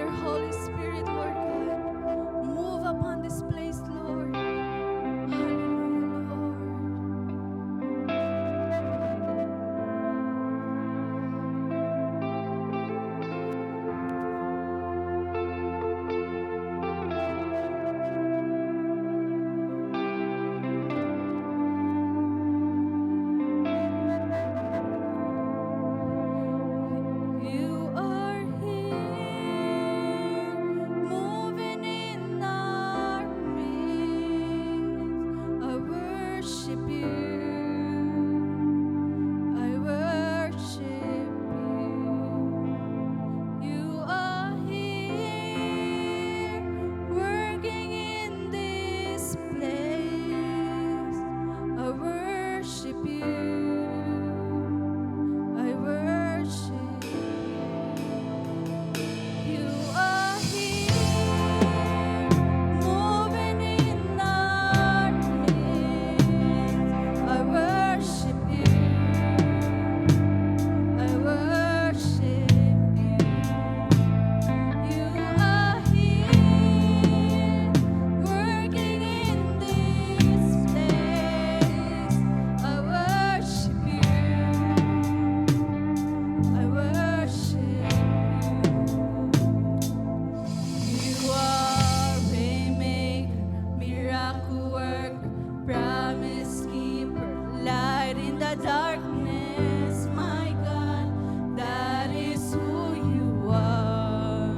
your Holy Spirit, Lord God. Move upon this place, Lord. Hallelujah, Lord. You are here, moving in our midst. I worship you. I worship you. You are here, working in this place. I worship you. I worship you. You are here, moving in our midst. I worship you. I worship you. You are here, working in this place. I worship you. I worship you. You are waymaker, miracle worker, promise keeper, light in the darkness. My God, that is who you are.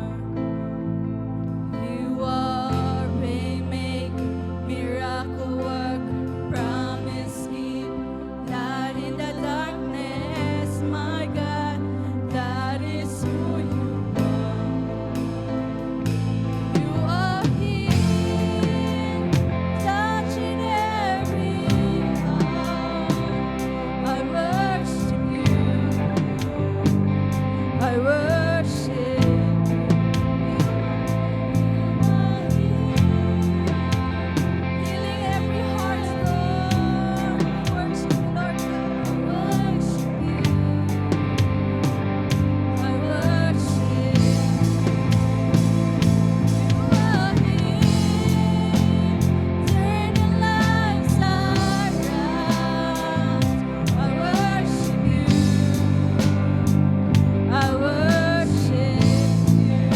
You are waymaker, miracle worker, promise keeper, light in the darkness. My God, that is who you are. You are here, touching every heart. I worship you. I worship you. Healing every heart, Lord. Worship you, Lord God. Worship you. I worship you. You are here, turning lives around. I worship you. I worship you.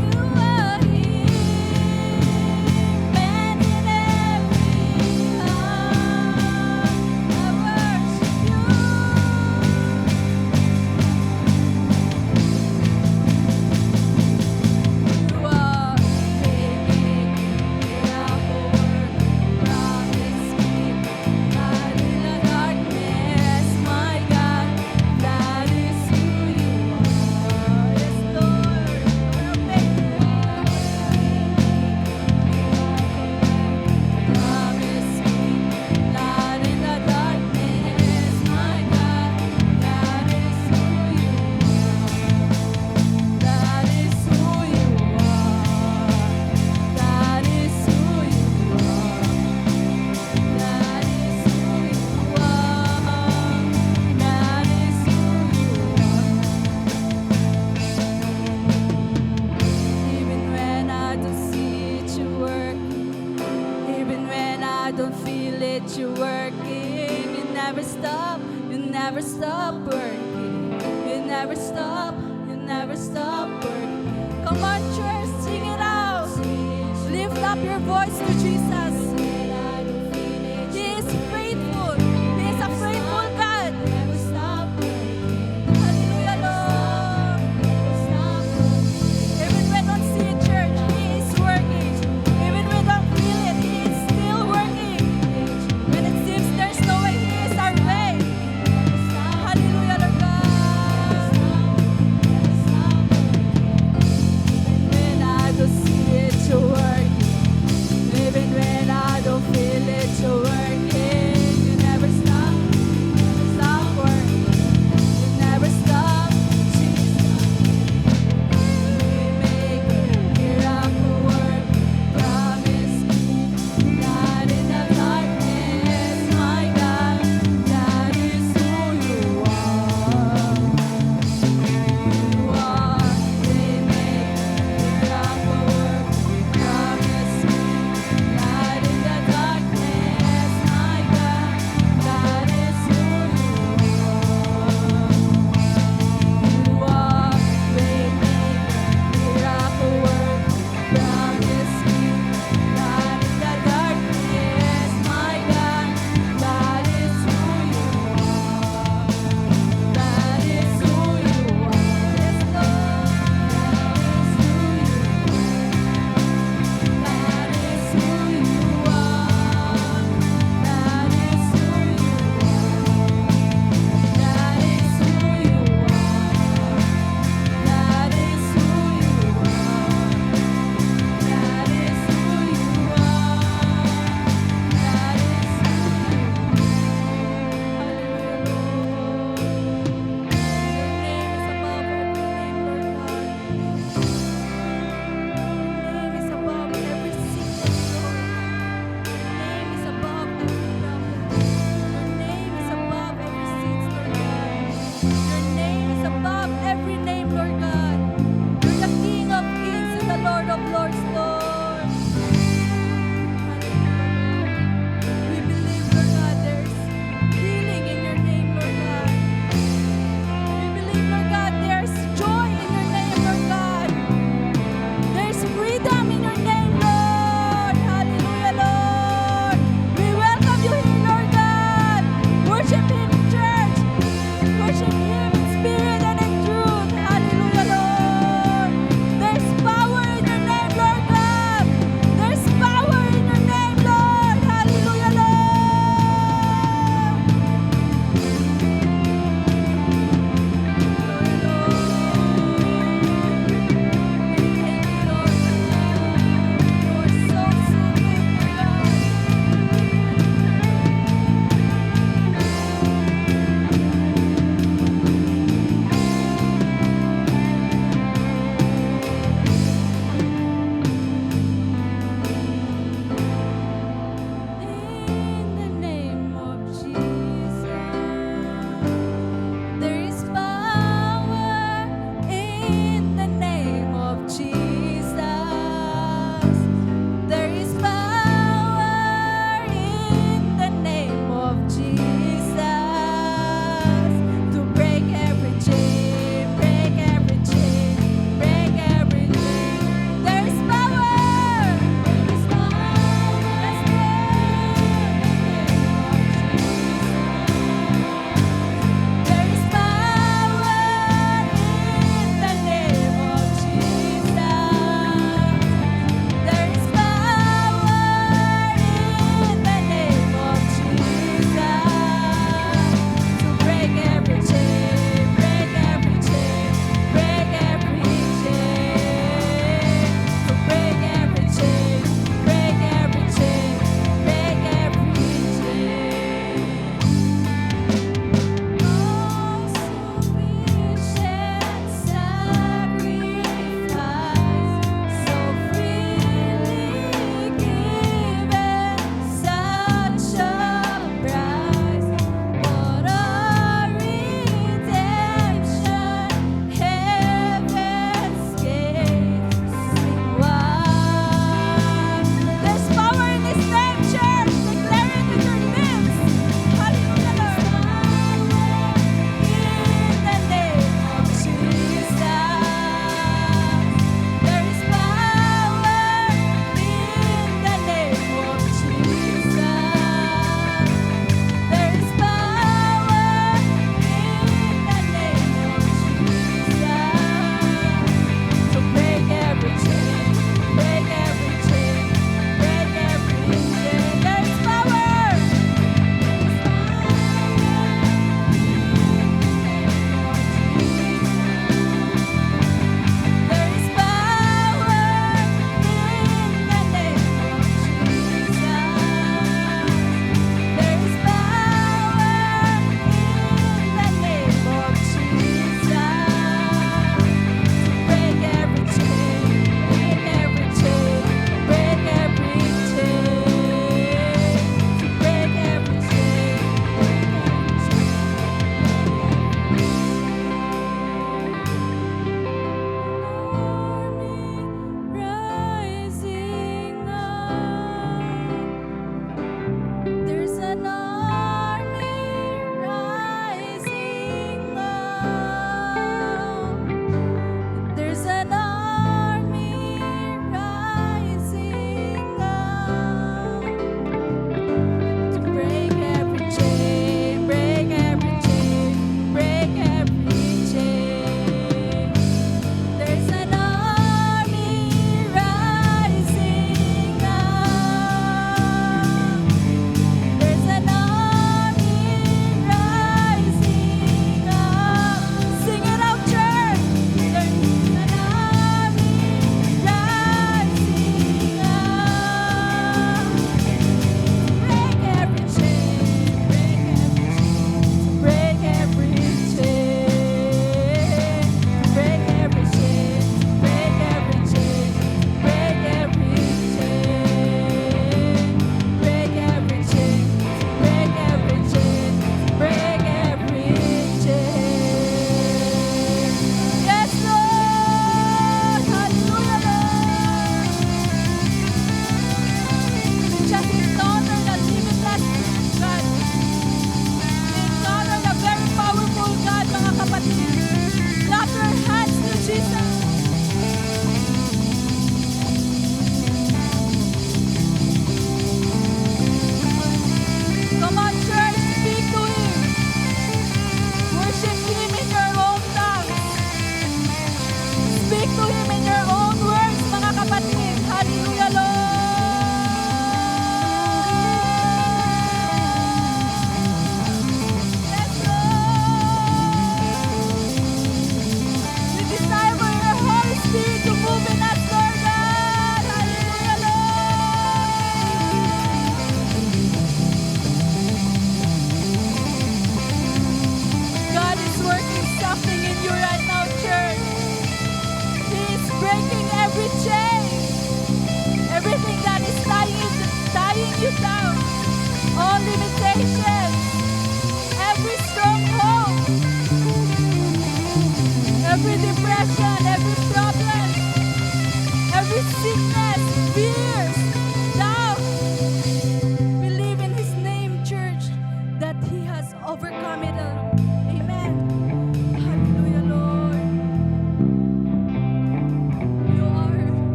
You are here, mending every heart. I worship you. You are miracle worker, promise keeper, light in the darkness. My God, that is who you are. Yes, Lord, you're a maker. Promise keeper, light in the darkness. My God, that is who you are. That is who you are. That is who you are. That is who you are. That is who you are. Even when I don't see it, you work. Even when I don't feel it, you're working. You never stop. You never stop working. You never stop. You never stop working. Come on, church, sing it out. Lift up your voice to Jesus. He is faithful. He is a faithful God. Hallelujah, Lord. Even when we don't see it, church, He is working. Even when we don't feel it, He is still working. When it seems there's no way, He is our way. Hallelujah, Lord God. When I don't see it, you're working. Even when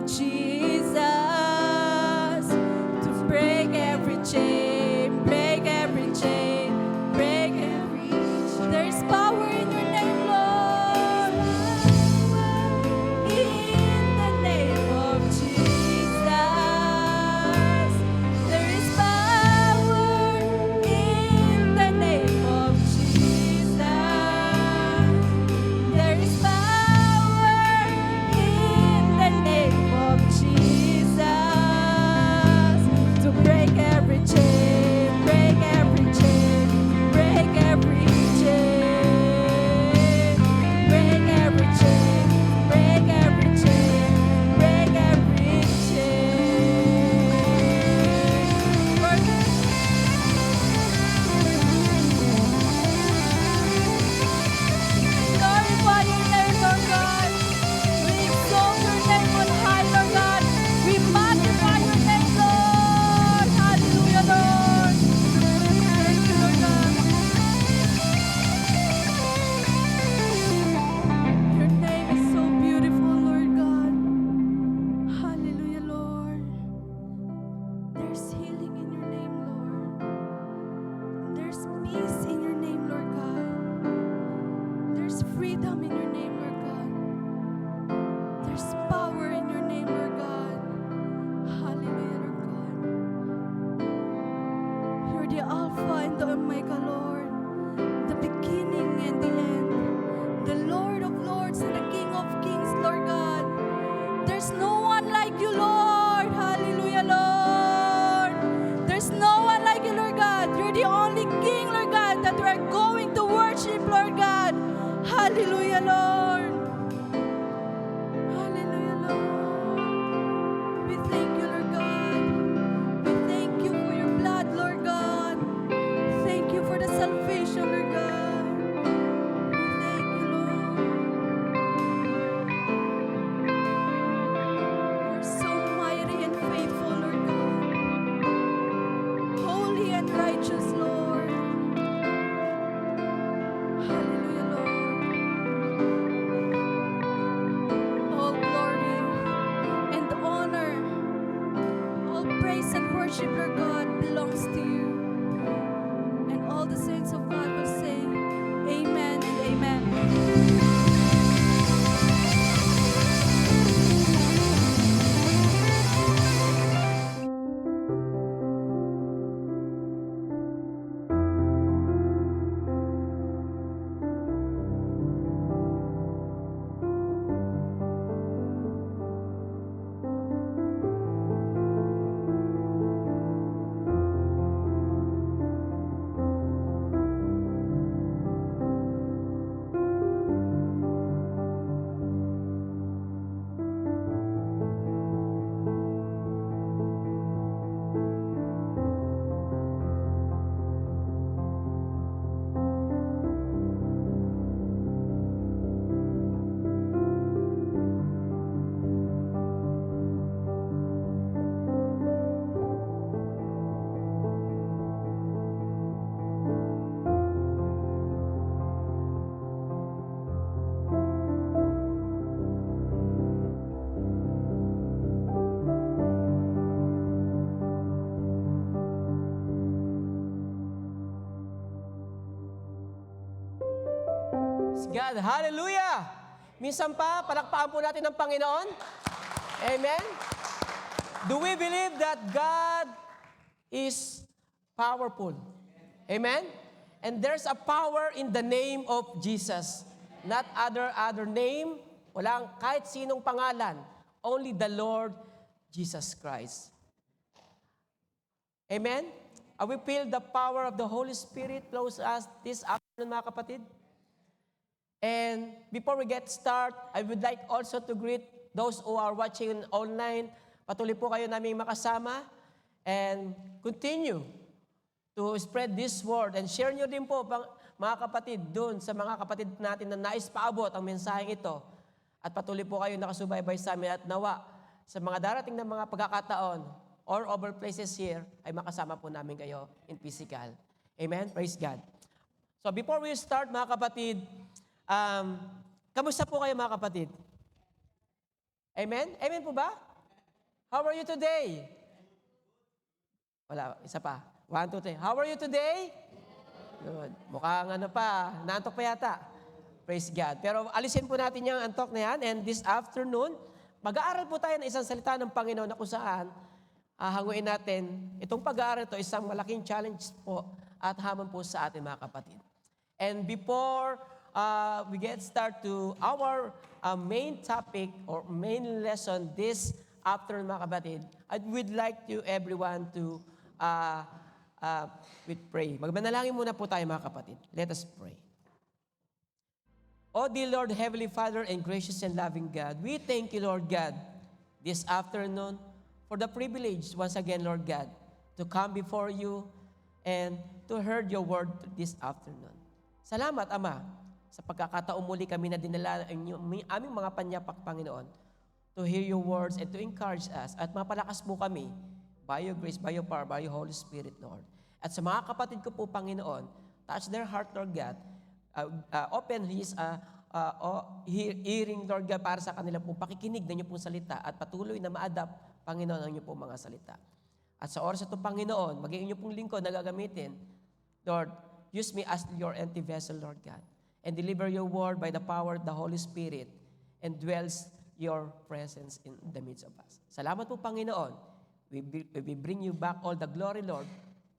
Jesus, to break every chain, break every chain, break every chain. There is power in your name, Lord. In the name of Jesus, there is power in the name of Jesus. There is power in the name of Jesus to break every chain, break every chain, break every chain, break every chain, break every chain, break every chain. Glorify your name, Lord God. We exalt your name on high, Lord God. We magnify your name, Lord. Hallelujah, Lord. Thank you, Lord God. Your name is so beautiful, Lord God. Hallelujah, Lord. There's healing in your name, Lord. There's peace in your name, Lord God. There's freedom in your name, Lord God. There's power in your name, Lord God. Hallelujah, Lord God. You're the Alpha and the Omega, Lord. The beginning and the end. The Lord of Lords and the King of Kings, Lord God. There's no one like you, Lord. Hallelujah, Lord. There's no one like you, Lord God. You're the only King, Lord God, that we're going to worship, Lord God. Hallelujah, Lord. Hallelujah, Lord. We thank you, Lord God. We thank you for your blood, Lord God. Thank you for the salvation, Lord God. We thank you, Lord. You're so mighty and faithful, Lord God. Holy and righteous, Lord. Hallelujah, Lord. All glory and honor, all praise and worship, Lord God, belongs to you. And all the saints of God will say, Amen and Amen. God, hallelujah! Minsan pa, palakpakan po natin ng Panginoon. Amen? Do we believe that God is powerful? Amen? And there's a power in the name of Jesus. Not other name, walang kahit sinong pangalan. Only the Lord Jesus Christ. Amen? We feel the power of the Holy Spirit flows us this afternoon, mga kapatid. And before we get started, I would like also to greet those who are watching online. Patuloy po kayo naming makasama and continue to spread this word and share nyo din po, mga kapatid, dun sa mga kapatid natin na nais paabot ang mensaheng ito. At patuloy po kayo nakasubaybay sa amin at nawa sa mga darating na mga pagkakataon or over places here ay makasama po namin kayo in physical. Amen? Praise God. So before we start, mga kapatid, kamusta po kayo, mga kapatid? Amen? Amen po ba? How are you today? Wala, isa pa. 1, 2, 3. How are you today? Good. Mukhang ano pa, naantok pa yata. Praise God. Pero alisin po natin yung antok na yan. And this afternoon, mag-aaral po tayo ng isang salita ng Panginoon na kung saan hanguin natin. Itong pag-aaral ito, isang malaking challenge po at hamon po sa ating mga kapatid. And before we get start to our main topic or main lesson this afternoon, mga kapatid, I would like you everyone to with pray. Magmanalangin muna po tayo, mga kapatid. Let us pray. Oh, dear Lord, Heavenly Father, and gracious and loving God, we thank you, Lord God, this afternoon for the privilege, once again, Lord God, to come before you and to hear your word this afternoon. Salamat, Ama, sa pagkakataon muli kami na dinala ang aming mga panyapak, Panginoon, to hear your words and to encourage us at mapalakas mo kami by your grace, by your power, by your Holy Spirit, Lord. At sa mga kapatid ko po, Panginoon, touch their heart, Lord God, open his hearing, Lord God, para sa kanila pong pakikinig na inyo pong salita at patuloy na ma-adapt, Panginoon, ang inyo pong mga salita. At sa oras ito, Panginoon, maging inyo pong lingkod na gagamitin, Lord, use me as your empty vessel, Lord God, and deliver your word by the power of the Holy Spirit and dwells your presence in the midst of us. Salamat po, Panginoon. We bring you back all the glory, Lord,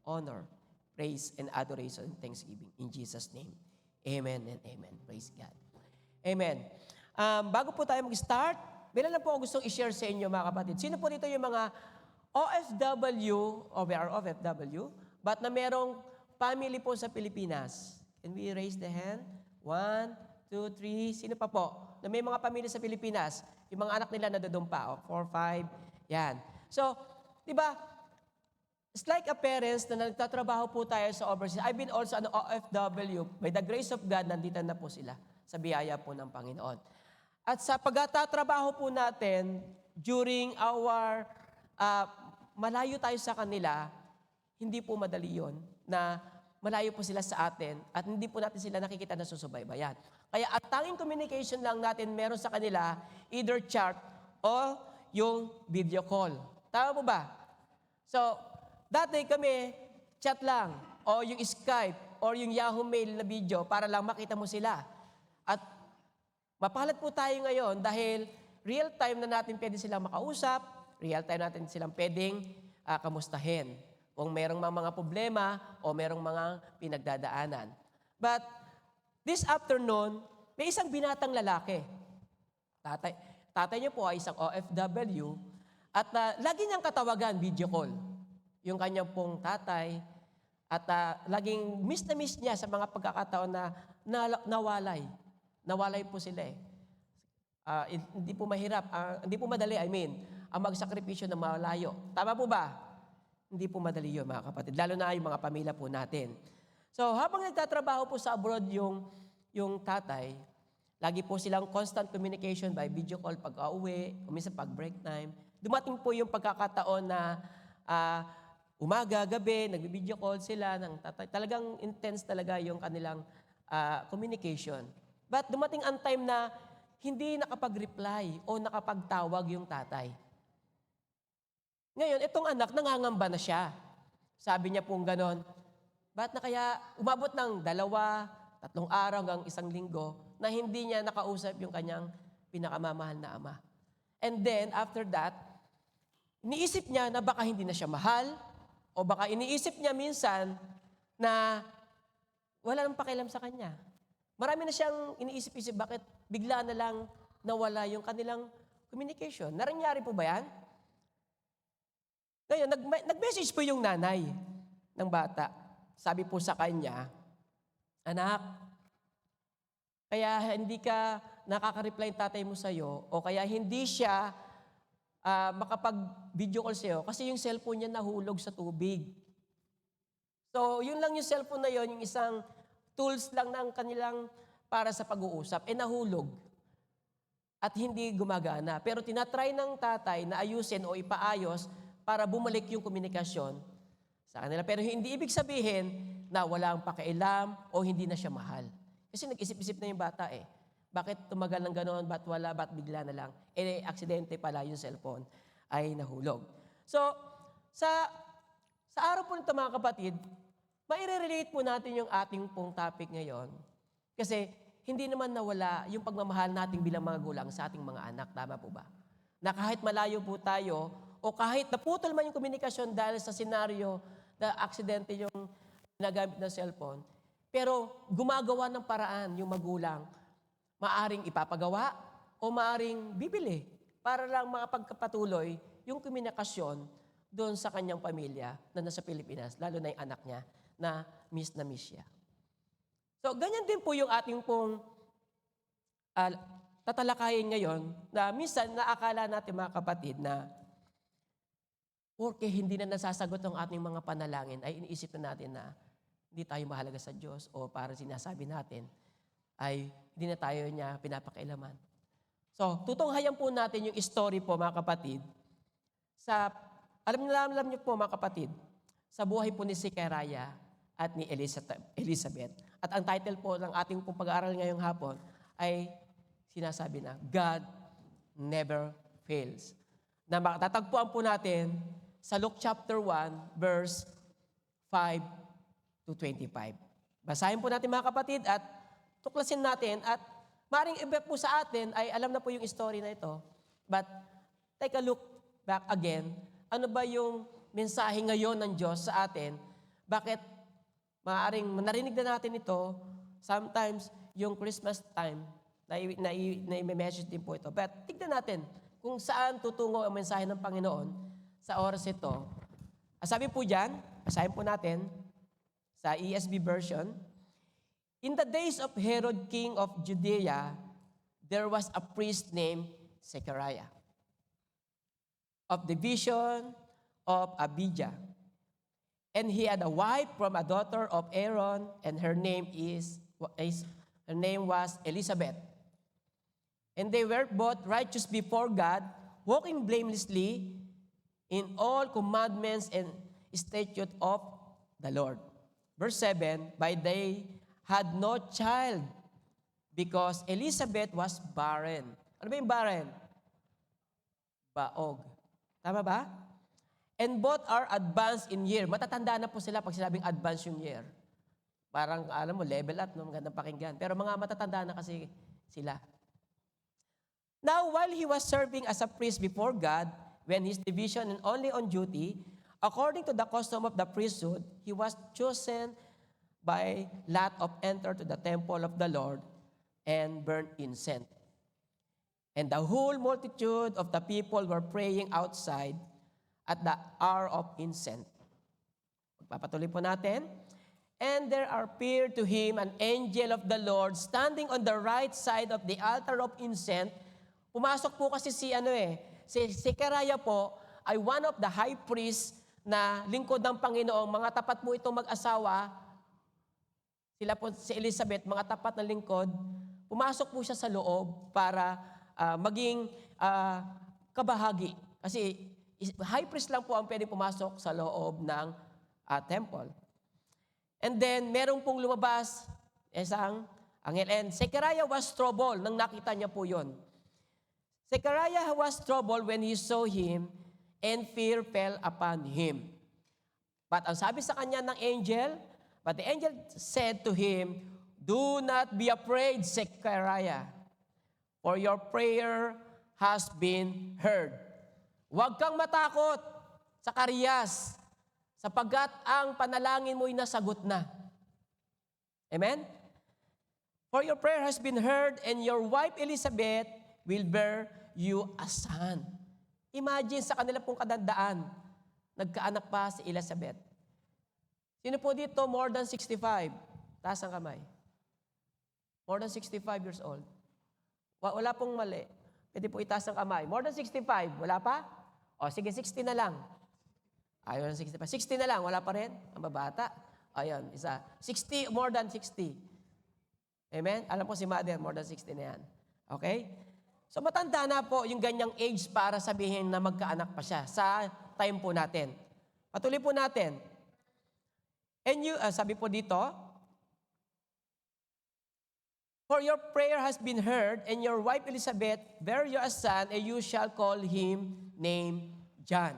honor, praise, and adoration and thanksgiving. In Jesus' name. Amen and amen. Praise God. Amen. Bago po tayo mag-start, meron lang po ako gustong i-share sa inyo, mga kapatid. Sino po dito yung mga OFW, or we are OFW, but na merong family po sa Pilipinas? Can we raise the hand? 1, 2, 3. Sino pa po? Na may mga pamilya sa Pilipinas. Yung mga anak nila na doon pa. 4, 5. Yan. So, di ba, it's like a parents na nagtatrabaho po tayo sa overseas. I've been also an OFW. By the grace of God, nandito na po sila sa biyaya po ng Panginoon. At sa pagtatrabaho po natin, during our, malayo tayo sa kanila, hindi po madali yon na malayo po sila sa atin at hindi po natin sila nakikita na susubaybayan. Kaya at tanging communication lang natin meron sa kanila, either chat o yung video call. Tama po ba? So, dati kami, chat lang, o yung Skype, or yung Yahoo Mail na video para lang makita mo sila. At mapalad po tayo ngayon dahil real time na natin pwede silang makausap, real time natin silang pwedeng kamustahin. Kung merong mga problema o merong mga pinagdadaanan. But this afternoon, may isang binatang lalaki. Tatay niyo po ay isang OFW at lagi niyang katawagan, video call. Yung kanyang pong tatay, at laging miss na miss niya sa mga pagkakataon na nawalay. Nawalay po sila eh. Hindi po mahirap, hindi po madali, ang magsakripisyo na malayo. Tama po ba? Hindi po madali yun, mga kapatid. Lalo na yung mga pamilya po natin. So, habang nagtatrabaho po sa abroad yung tatay, lagi po silang constant communication by video call pag-uwi, minsan pag break time. Dumating po yung pagkakataon na umaga, gabi, nag-video call sila ng tatay. Talagang intense talaga yung kanilang communication. But dumating ang time na hindi nakapag-reply o nakapagtawag yung tatay. Ngayon, itong anak, nangangamba na siya. Sabi niya pong ganon, ba't na kaya umabot ng 2, 3 araw hanggang 1 linggo na hindi niya nakausap yung kanyang pinakamamahal na ama. And then, after that, iniisip niya na baka hindi na siya mahal o baka iniisip niya minsan na wala nang pakialam sa kanya. Marami na siyang iniisip-isip bakit bigla na lang nawala yung kanilang communication. Nangyari po ba yan? Ngayon, nag-message po yung nanay ng bata. Sabi po sa kanya, anak, kaya hindi ka nakaka-reply yung tatay mo sa'yo o kaya hindi siya makapag-video call sa'yo kasi yung cellphone niya nahulog sa tubig. So, yun lang yung cellphone na yun, yung isang tools lang ng kanilang para sa pag-uusap, nahulog at hindi gumagana. Pero tinatry ng tatay na ayusin o ipaayos para bumalik yung komunikasyon sa kanila. Pero hindi ibig sabihin na walang pakialam o hindi na siya mahal. Kasi nag-isip-isip na yung bata Bakit tumagal ng gano'n? Ba't wala? Ba't bigla na lang? Aksidente pala yung cellphone. ay nahulog. So, sa araw po nito mga kapatid, maire-relate po natin yung ating pong topic ngayon. Kasi hindi naman nawala yung pagmamahal natin bilang mga gulang sa ating mga anak. Tama po ba? Na kahit malayo po tayo, o kahit naputol man yung komunikasyon dahil sa senaryo na aksidente yung nagamit na cellphone, pero gumagawa ng paraan yung magulang, maaring ipapagawa o maaring bibili para lang makapagpatuloy yung komunikasyon doon sa kanyang pamilya na nasa Pilipinas, lalo na yung anak niya na miss siya. So, ganyan din po yung ating pong tatalakayin ngayon na minsan naakala natin mga kapatid na porque hindi na nasasagot ang ating mga panalangin ay iniisip na natin na hindi tayo mahalaga sa Diyos o para sinasabi natin ay hindi na tayo niya pinapakailaman. So, tutunghayan po natin yung story po mga kapatid alam niyo po mga kapatid, sa buhay po ni Zechariah at ni Elizabeth. At ang title po ng ating pong pag-aaral ngayong hapon ay sinasabi na, God never fails. Na matatagpuan po natin sa Luke chapter 1, verse 5 to 25. Basahin po natin mga kapatid at tuklasin natin at maring iba po sa atin ay alam na po yung story na ito. But take a look back again. Ano ba yung mensahe ngayon ng Diyos sa atin? Bakit maaaring narinig na natin ito, sometimes yung Christmas time, na i-message din po ito. But tignan natin kung saan tutungo ang mensahe ng Panginoon sa oras ito. Sabi po dyan, basahin po natin sa ESV version, in the days of Herod, king of Judea, there was a priest named Zechariah, of the division of Abijah. And he had a wife from a daughter of Aaron, and her name was Elizabeth. And they were both righteous before God, walking blamelessly in all commandments and statutes of the Lord. Verse 7, but they had no child because Elizabeth was barren. Ano ba yung barren? Baog. Tama ba? And both are advanced in year. Matatanda na po sila pag sinabing advanced yung year. Parang, alam mo, level up, no? Magandang pakinggan. Pero mga matatanda na kasi sila. Now, while he was serving as a priest before God, when his division and only on duty, according to the custom of the priesthood, he was chosen by lot of enter to the temple of the Lord and burn incense. And the whole multitude of the people were praying outside at the hour of incense. Pagpapatuloy po natin. And there appeared to him an angel of the Lord standing on the right side of the altar of incense. Pumasok po kasi si Zechariah po ay one of the high priests na lingkod ng Panginoong. Mga tapat po itong mag-asawa. Sila po si Elizabeth, mga tapat na lingkod. Pumasok po siya sa loob para maging kabahagi. Kasi high priest lang po ang pwede pumasok sa loob ng temple. And then, merong pong lumabas, isang angel. And Zechariah was troubled nang nakita niya po yun. Zechariah was troubled when he saw him, and fear fell upon him. But ang sabi sa kanya ng angel, but the angel said to him, do not be afraid, Zechariah, for your prayer has been heard. Huwag kang matakot, Zacarias, sapagkat ang panalangin mo'y nasagot na. Amen? For your prayer has been heard, and your wife Elizabeth will bear you a son. Imagine sa kanila pong kadandaan, nagkaanak pa si Elizabeth. Sino po dito more than 65? Taas ang kamay. More than 65 years old. Wala pong mali. Pwede po itaas ang kamay. More than 65. Wala pa? O sige, 60 na lang. Ayaw na 65. 60 na lang. Wala pa rin? Ang babata. Ayun, isa. 60, more than 60. Amen? Alam po si Mother, more than 60 na yan. Okay? So matanda na po yung ganyang age para sabihin na magkaanak pa siya sa time po natin. Patuloy po natin. And you, sabi po dito, for your prayer has been heard, and your wife Elizabeth bear you a son, and you shall call him name John.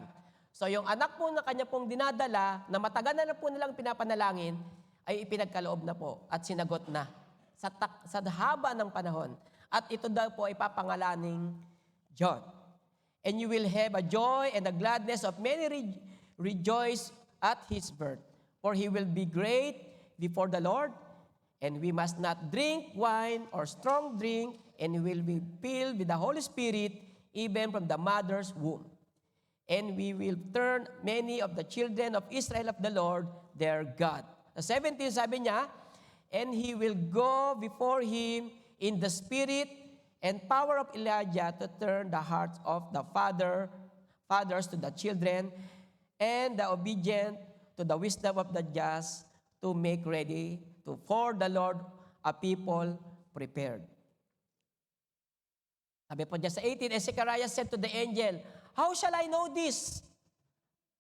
So yung anak po na kanya pong dinadala, na matagal na po nilang pinapanalangin, ay ipinagkaloob na po at sinagot na sa haba ng panahon. At ito daw po ay papangalaning John. And you will have a joy and a gladness of many rejoice at his birth. For he will be great before the Lord, and we must not drink wine or strong drink, and he will be filled with the Holy Spirit even from the mother's womb. And we will turn many of the children of Israel of the Lord, their God. Sa 17, sabi niya, and he will go before him in the spirit and power of Elijah to turn the hearts of the fathers to the children, and the obedient to the wisdom of the just, to make ready for the Lord a people prepared. Sabi po dyan sa 18, and Zechariah said to the angel, how shall I know this?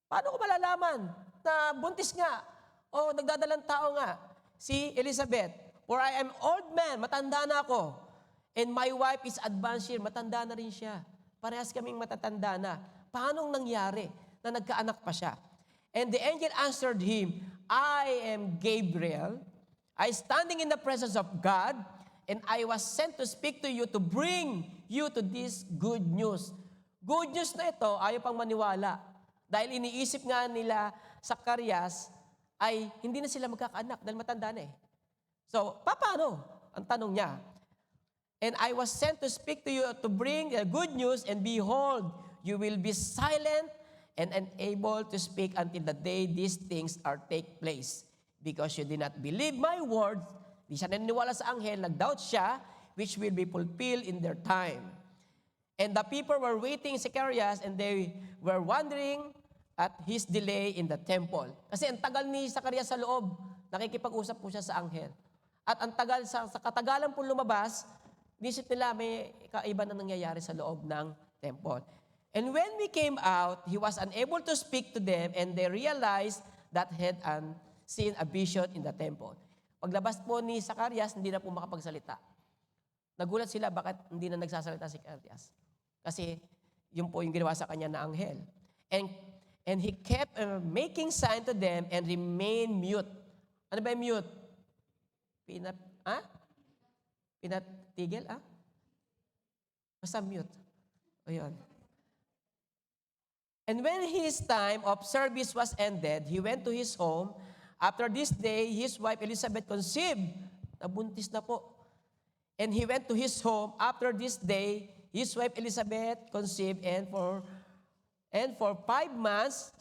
Paano ko malalaman na buntis nga o nagdadalang tao nga si Elizabeth? For I am old man, matanda na ako. And my wife is advanced year, matanda na rin siya. Parehas kaming matatanda na. Paanong nangyari na nagkaanak pa siya? And the angel answered him, I am Gabriel. I standing in the presence of God, and I was sent to speak to you to bring you to this good news. Good news na ito, ayaw pang maniwala. Dahil iniisip nga nila sa Zacarias, ay hindi na sila magkakaanak dahil matanda na eh. So, paano? Ang tanong niya. And I was sent to speak to you to bring the good news, and behold, you will be silent and unable to speak until the day these things are take place. Because you did not believe my words, di siya naniniwala sa anghel, nag-doubt siya, which will be fulfilled in their time. And the people were waiting in Zechariah, and they were wondering at his delay in the temple. Kasi ang tagal ni Zechariah sa loob, nakikipag-usap po siya sa anghel. At ang tagal, sa katagalan po lumabas, nisip nila may kaiba na nangyayari sa loob ng temple. And when we came out, he was unable to speak to them, and they realized that he had seen a vision in the temple. Paglabas po ni Zacarias, hindi na po makapagsalita. Nagulat sila bakit hindi na nagsasalita si Zacarias. Kasi yun po yung ginawa sa kanya na anghel. And he kept making sign to them and remained mute. Ano ba yung mute? Pinatigil, Basta mute. Ayun. And when his time of service was ended, he went to his home. After this day, his wife Elizabeth conceived. Nabuntis na po. And he went to his home. After this day, his wife Elizabeth conceived, and for 5 months,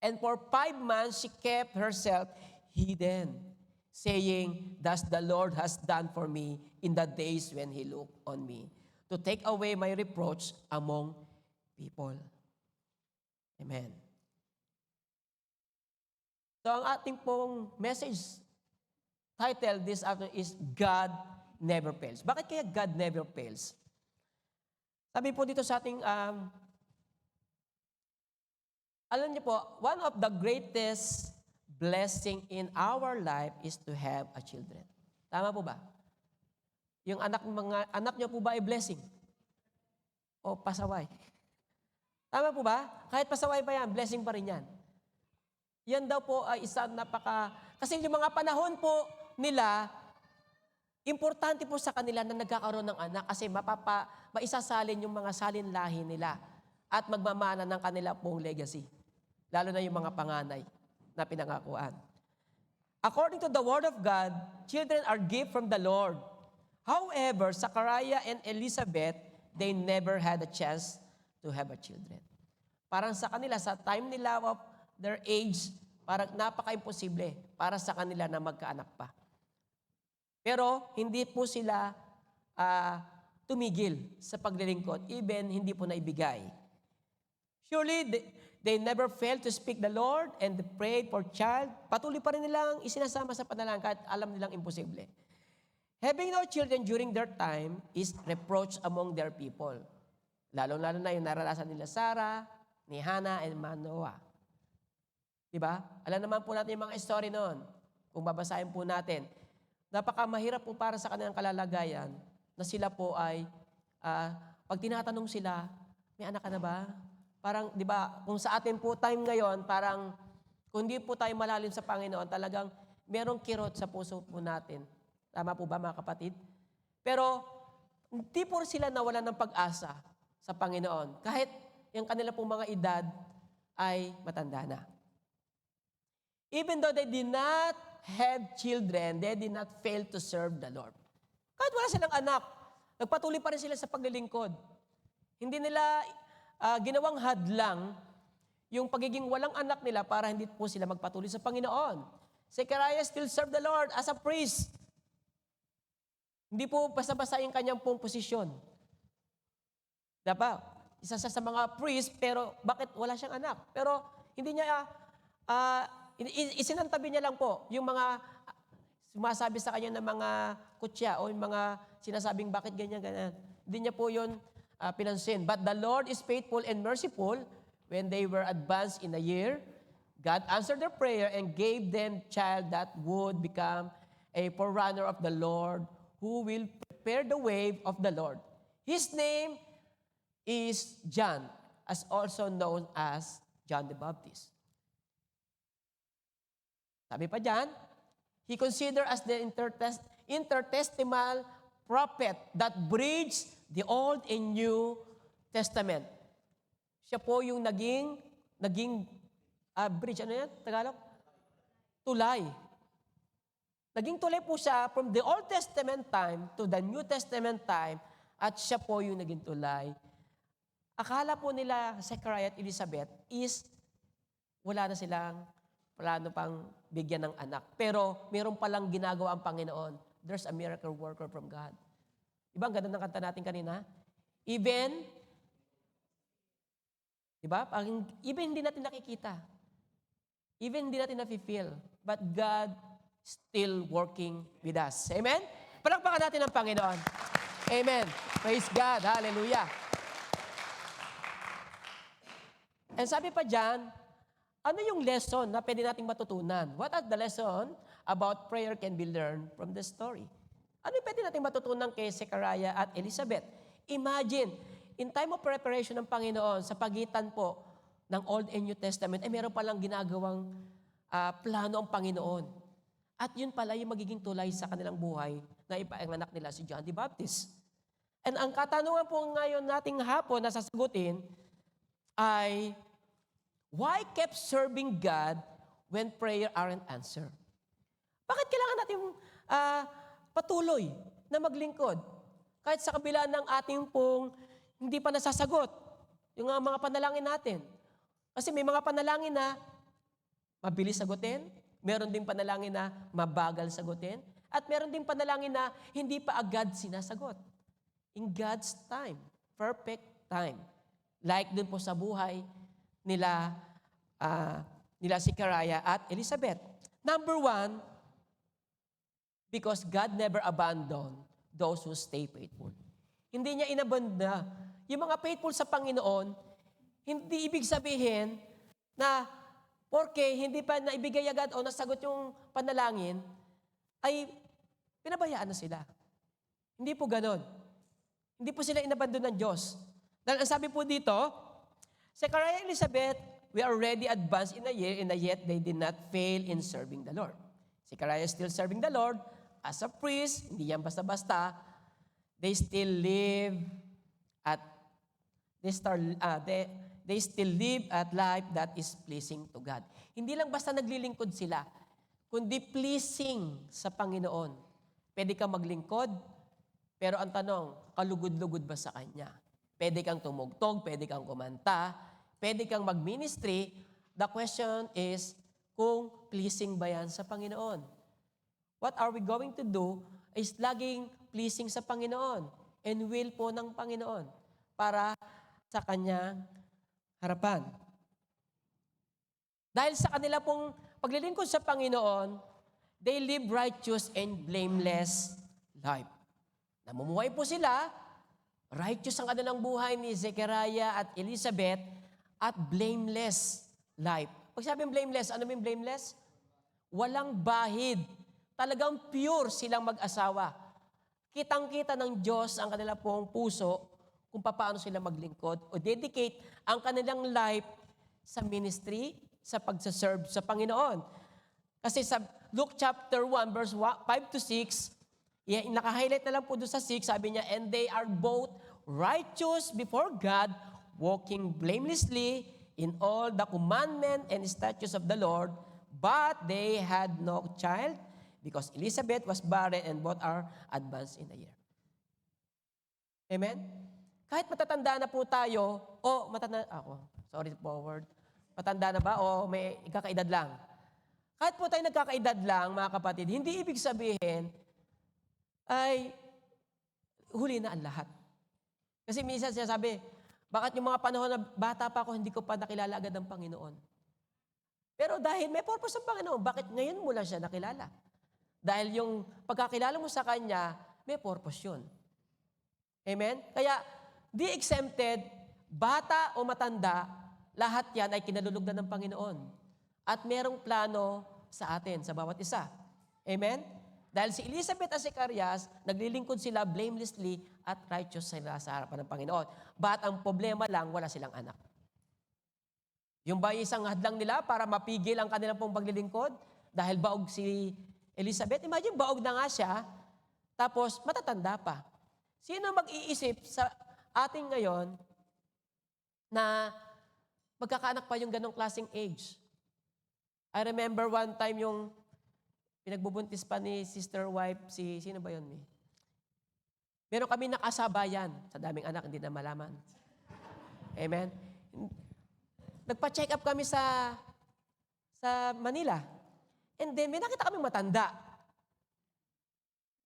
And for 5 months she kept herself hidden, saying, thus the Lord has done for me in the days when he looked on me, to take away my reproach among people. Amen. So ang ating pong message title this afternoon is God Never Fails. Bakit kaya God never fails? Sabi po dito sa ating, alam niyo po, one of the greatest blessing in our life is to have a children. Tama po ba? Yung anak niyo po ba ay blessing? O pasaway? Tama po ba? Kahit pasaway pa yan, blessing pa rin yan. Yan daw po ay isa kasi yung mga panahon po nila, importante po sa kanila na nagkakaroon ng anak kasi maisasalin yung mga salinlahi nila at magmamana ng kanila pong legacy. Lalo na yung mga panganay na pinangakuan. According to the Word of God, children are gift from the Lord. However, Zechariah and Elizabeth, they never had a chance to have a children. Parang sa kanila, sa time nila of their age, parang napaka-imposible para sa kanila na magkaanak pa. Pero hindi po sila tumigil sa paglilingkod, even hindi po naibigay. Surely, they never failed to speak the Lord and prayed for child. Patuloy pa rin nilang isinasama sa panalangin kahit alam nilang imposible. Having no children during their time is reproach among their people. Lalo-lalo na yung naranasan nila Sarah, ni Hannah, and Manoah. Diba? Alam naman po natin yung mga story noon. Kung babasahin po natin, napakamahirap po para sa kanilang kalalagayan na sila po ay, pag tinatanong sila, May anak ka na ba? Parang, di ba, kung sa atin po time ngayon, parang, kung hindi po tayo malalim sa Panginoon, talagang merong kirot sa puso po natin. Tama po ba, mga kapatid? Pero, hindi po sila nawalan ng pag-asa sa Panginoon. Kahit yung kanila pong mga edad ay matanda na. Even though they did not have children, they did not fail to serve the Lord. Kahit wala silang anak, nagpatuloy pa rin sila sa paglilingkod. Hindi nila ginawang hadlang yung pagiging walang anak nila para hindi po sila magpatuloy sa Panginoon. Zechariah still served the Lord as a priest. Hindi po basta-basta yung kanyang pong posisyon. Diba? Isa siya sa mga priest, pero bakit wala siyang anak? Pero hindi niya, isinantabi niya lang po yung mga sumasabi sa kanya ng mga kutya o yung mga sinasabing bakit ganyan. Hindi niya po yun pinansin. But the Lord is faithful and merciful. When they were advanced in a year, God answered their prayer and gave them child that would become a forerunner of the Lord, who will prepare the way of the Lord. His name is John, as also known as John the Baptist. Sabi pa dyan, he considered as the intertestamental prophet that bridged the Old and New Testament. Siya po yung naging bridge, ano yan? Tagalog? Tulay. Naging tulay po siya from the Old Testament time to the New Testament time at siya po yung naging tulay. Akala po nila, Zechariah at Elizabeth, is wala na silang plano pang bigyan ng anak. Pero meron palang ginagawa ang Panginoon. There's a miracle worker from God. Diba ang ganda ng kanta natin kanina? Even hindi natin nakikita. Even hindi natin nafe-feel. But God still working with us. Amen? Palakpakan natin ang Panginoon. Amen. Praise God. Hallelujah. And sabi pa dyan, ano yung lesson na pwede nating matutunan? What are the lesson about prayer can be learned from the story? Ano yung pwede nating matutunan kay Zechariah at Elizabeth? Imagine, in time of preparation ng Panginoon, sa pagitan po ng Old and New Testament, ay meron palang ginagawang plano ang Panginoon. At yun pala yung magiging tulay sa kanilang buhay na ipaanganak nila si John the Baptist. And ang katanungan po ngayon nating hapon na sasagutin ay, why kept serving God when prayer aren't answered? Bakit kailangan natin patuloy na maglingkod? Kahit sa kabila ng ating pong hindi pa nasasagot yung mga panalangin natin. Kasi may mga panalangin na mabilis sagutin, meron din panalangin na mabagal sagutin, at meron din panalangin na hindi pa agad sinasagot. In God's time, perfect time. Like dun po sa buhay nila Zechariah at Elizabeth. Number one, because God never abandoned those who stay faithful. Hindi niya inabanda. Yung mga faithful sa Panginoon, hindi ibig sabihin na porke hindi pa naibigay agad o nasagot yung panalangin, ay pinabayaan na sila. Hindi po ganon. Hindi po sila inabandon ng Diyos. Dahil ang sabi po dito, Zechariah and Elizabeth, we are already advanced in a year, and yet they did not fail in serving the Lord. Zechariah is still serving the Lord as a priest, hindi yan basta-basta. They still live they still live at life that is pleasing to God. Hindi lang basta naglilingkod sila, kundi pleasing sa Panginoon. Pwede kang maglingkod, pero ang tanong, kalugod-lugod ba sa Kanya? Pwede kang tumugtog, pwede kang kumanta, pwede kang mag-ministry. The question is, kung pleasing ba yan sa Panginoon? What are we going to do is laging pleasing sa Panginoon and will po ng Panginoon para sa Kanyang harapan. Dahil sa kanila pong paglilingkod sa Panginoon, they live righteous and blameless life. Namumuhay po sila, righteous ang kanilang buhay ni Zechariah at Elizabeth, at blameless life. Pag sabing blameless, ano yung blameless? Walang bahid. Talagang pure silang mag-asawa. Kitang-kita ng Diyos ang kanila pong puso kung paano sila maglingkod o dedicate ang kanilang life sa ministry, sa pagsaserve sa Panginoon. Kasi sa Luke chapter 1, verse 5 to 6, naka-highlight na lang po doon sa 6, sabi niya, and they are both righteous before God, walking blamelessly in all the commandment and statutes of the Lord, but they had no child because Elizabeth was barren and both are advanced in a year. Amen? Kahit matatanda na po tayo, matanda na ba o may ikakaedad lang? Kahit po tayo nagkakaedad lang, mga kapatid, hindi ibig sabihin ay huli na ang lahat. Kasi minsan siya sabi, bakit yung mga panahon na bata pa ako, hindi ko pa nakilala agad ang Panginoon? Pero dahil may purpose ang Panginoon, bakit ngayon mo lang siya nakilala? Dahil yung pagkakilala mo sa Kanya, may purpose yun. Amen? Kaya, di exempted, bata o matanda, lahat yan ay kinalulugdan ng Panginoon. At merong plano sa atin, sa bawat isa. Amen? Dahil si Elizabeth at si Zacarias, naglilingkod sila blamelessly at righteous sila sa harapan ng Panginoon. But ang problema lang, wala silang anak. Yung ba isang hadlang nila para mapigil ang kanilang pong paglilingkod? Dahil baog si Elizabeth, imagine baog na nga siya, tapos matatanda pa. Sino mag-iisip sa ating ngayon na magkakaanak pa yung ganong klaseng age? I remember one time yung pinagbubuntis pa ni sister wife, sino ba yun? Meron kami nakasabayan sa daming anak, hindi na malaman. Amen? Nagpa-check up kami sa Manila. And then, may nakita kami matanda.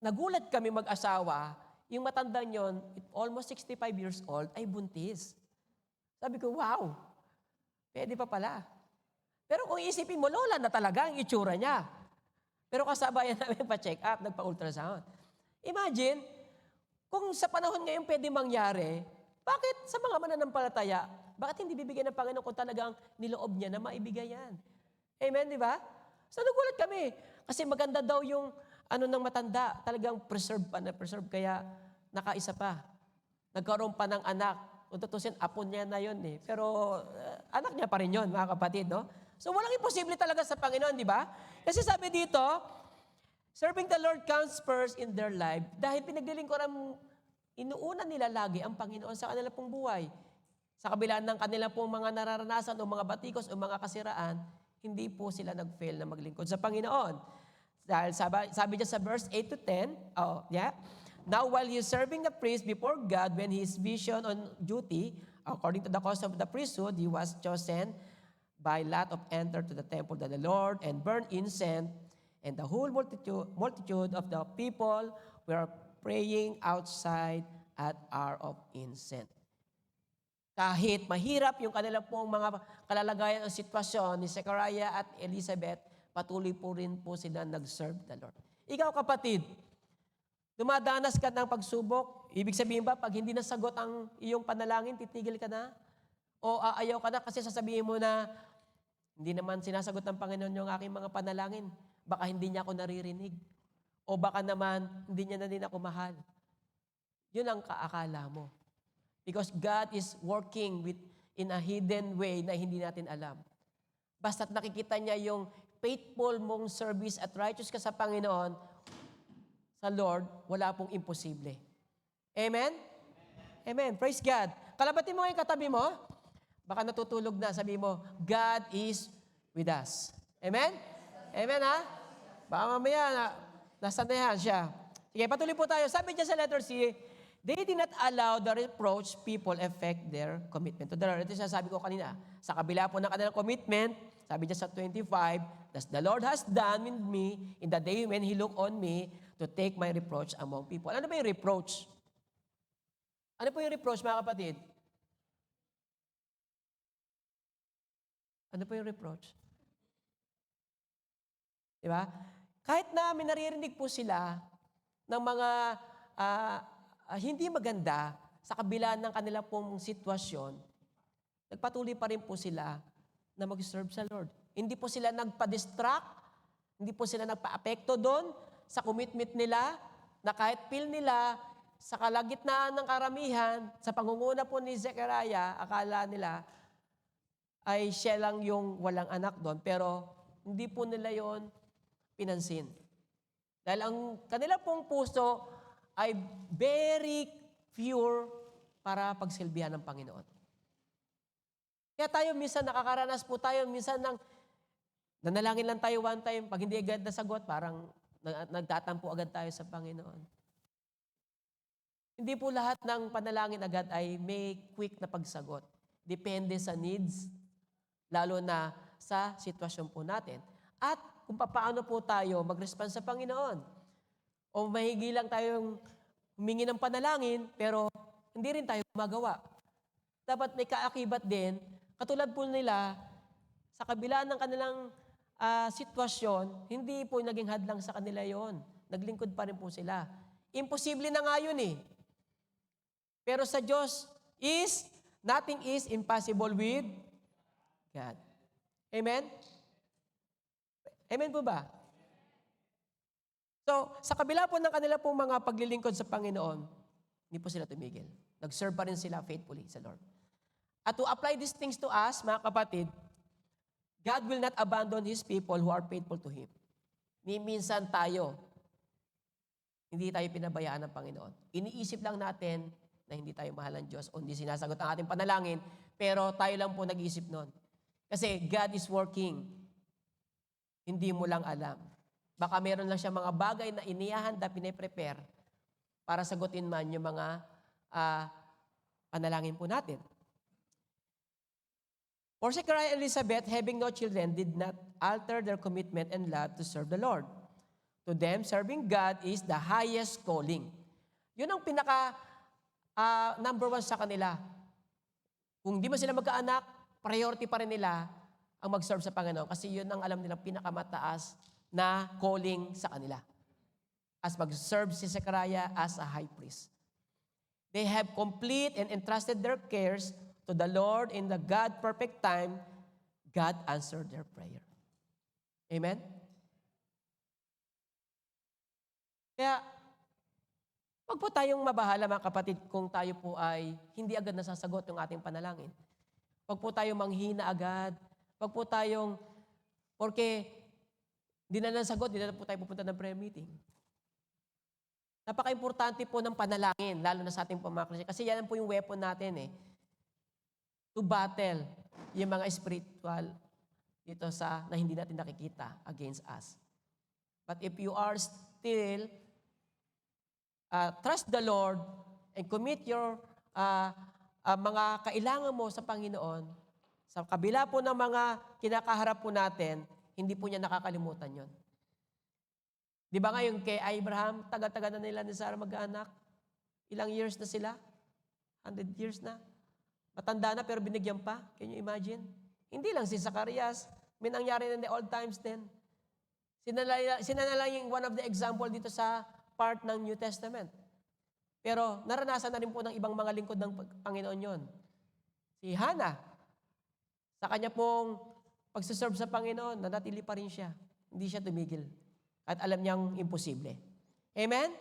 Nagulat kami mag-asawa, yung matanda nyon, almost 65 years old, ay buntis. Sabi ko, wow, pwede pa pala. Pero kung isipin mo, lola na talaga ang itsura niya. Pero kasabayan namin pa-check up, nagpa-ultrasound. Imagine, kung sa panahon ngayon pwede mangyari, bakit sa mga mananampalataya, bakit hindi bibigyan ng Panginoon kung talagang niloob niya na maibigay yan? Amen, di ba? So nagulat kami. Kasi maganda daw yung ng matanda, talagang preserve kaya nakaisa pa. Nagkaroon pa ng anak. Kung tutusin, apo niya na yun eh. Pero anak niya pa rin yun, mga kapatid, no? So walang imposible talaga sa Panginoon, di ba? Kasi sabi dito, serving the Lord comes first in their life dahil pinaglilingkuran, inuuna nila lagi ang Panginoon sa kanila pong buhay. Sa kabila ng kanila pong mga nararanasan o mga batikos o mga kasiraan, hindi po sila nag-fail na maglingkod sa Panginoon. Dahil sabi niya sa verse 8 to 10, now while he is serving the priest before God when his vision on duty, according to the custom of the priesthood, he was chosen by lot of enter to the temple of the Lord and burn incense, and the whole multitude of the people were praying outside at hour of incense. Kahit mahirap yung kanilang pong mga kalalagayan o sitwasyon ni Zechariah at Elizabeth, patuloy po rin po sila nag-serve the Lord. Ikaw kapatid, dumadanas ka ng pagsubok, ibig sabihin ba, pag hindi nasagot ang iyong panalangin, titigil ka na? O aayaw ka na kasi sasabihin mo na, hindi naman sinasagot ng Panginoon yung aking mga panalangin. Baka hindi niya ako naririnig. O baka naman, hindi niya na din ako mahal. Yun ang kaakala mo. Because God is working in a hidden way na hindi natin alam. Basta't nakikita niya yung faithful mong service at righteous ka sa Panginoon, sa Lord, wala pong imposible. Amen? Amen. Praise God. Kalabatin mo yung katabi mo. Baka natutulog na, sabi mo, God is with us. Amen? Amen, ha? Baka mamaya, nasa na yan siya. Sige, patuloy po tayo. Sabi niya sa letter C, they did not allow the reproach people affect their commitment to the Lord. Ito sabi ko kanina. Sa kabila po ng kanilang commitment, sabi niya sa 25, thus the Lord has done with me in the day when He looked on me to take my reproach among people. Ano ba yung reproach? Ano po yung reproach, mga kapatid? Ano po yung reproach? Di ba? Kahit na may naririnig po sila ng mga hindi maganda sa kabila ng kanilang pong sitwasyon, nagpatuloy pa rin po sila na mag-serve sa Lord. Hindi po sila nagpa-distract, hindi po sila nagpa-apekto doon sa commitment nila na kahit feel nila sa kalagitnaan ng karamihan, sa pangunguna po ni Zechariah, akala nila ay siya lang yung walang anak doon, pero hindi po nila yon pinansin. Dahil ang kanila pong puso ay very pure para pagsilbihan ng Panginoon. Kaya tayo minsan nakakaranas po tayo, minsan nanalangin lang tayo one time, pag hindi agad nasagot, parang nagtatampo agad tayo sa Panginoon. Hindi po lahat ng panalangin agad ay may quick na pagsagot. Depende sa needs, lalo na sa sitwasyon po natin. At kung paano po tayo mag-respond sa Panginoon. O mahigi lang tayong humingi ng panalangin, pero hindi rin tayo magawa. Dapat may kaakibat din, katulad po nila, sa kabila ng kanilang sitwasyon, hindi po naging hadlang sa kanila yon. Naglingkod pa rin po sila. Imposible na nga yun eh. Pero sa Diyos nothing is impossible with God. Amen? Amen po ba? So, sa kabila po ng kanila pong mga paglilingkod sa Panginoon, hindi po sila tumigil. Nag-serve pa rin sila faithfully sa Lord. At to apply these things to us, mga kapatid, God will not abandon His people who are faithful to Him. Minsan tayo, hindi tayo pinabayaan ng Panginoon. Iniisip lang natin na hindi tayo mahal ng Diyos o hindi sinasagot ang ating panalangin, pero tayo lang po nag-iisip nun. Kasi God is working. Hindi mo lang alam. Baka meron lang siya mga bagay na inihahanda, piniprepare para sagutin man yung mga panalangin po natin. For Zechariah and Elizabeth, having no children, did not alter their commitment and love to serve the Lord. To them, serving God is the highest calling. Yun ang pinaka number one sa kanila. Kung di man sila magkaanak, priority pa rin nila ang mag-serve sa Panginoon kasi yun ang alam nilang pinakamataas na calling sa kanila. As mag-serve si Zechariah as a high priest. They have complete and entrusted their cares to the Lord in the God-perfect time. God answered their prayer. Amen? Kaya, wag po tayong mabahala mga kapatid kung tayo po ay hindi agad nasasagot yung ating panalangin. Wag po tayong manghina agad. Wag po tayong, porque di na nasagot, di na po tayo pupunta ng prayer meeting. Napaka-importante po ng panalangin, lalo na sa ating pamakrasya. Kasi yan po yung weapon natin to battle yung mga spiritual dito na hindi natin nakikita against us. But if you are still trust the Lord and commit your mga kailangan mo sa Panginoon, sa kabila po ng mga kinakaharap po natin, hindi po niya nakakalimutan yon. Di ba ngayon kay Abraham, taga-taga na nila ni Sarah mag-anak? Ilang years na sila? 100 years na? Matanda na pero binigyan pa? Can you imagine? Hindi lang si Zacarias. May nangyari na in the old times din. Sina na lang yung one of the example dito sa part ng New Testament. Pero naranasan na rin po ng ibang mga lingkod ng Panginoon yon. Si Hannah, sa kanya pong pagsiserve sa Panginoon, nanatili pa rin siya. Hindi siya tumigil. At alam niyang imposible. Amen?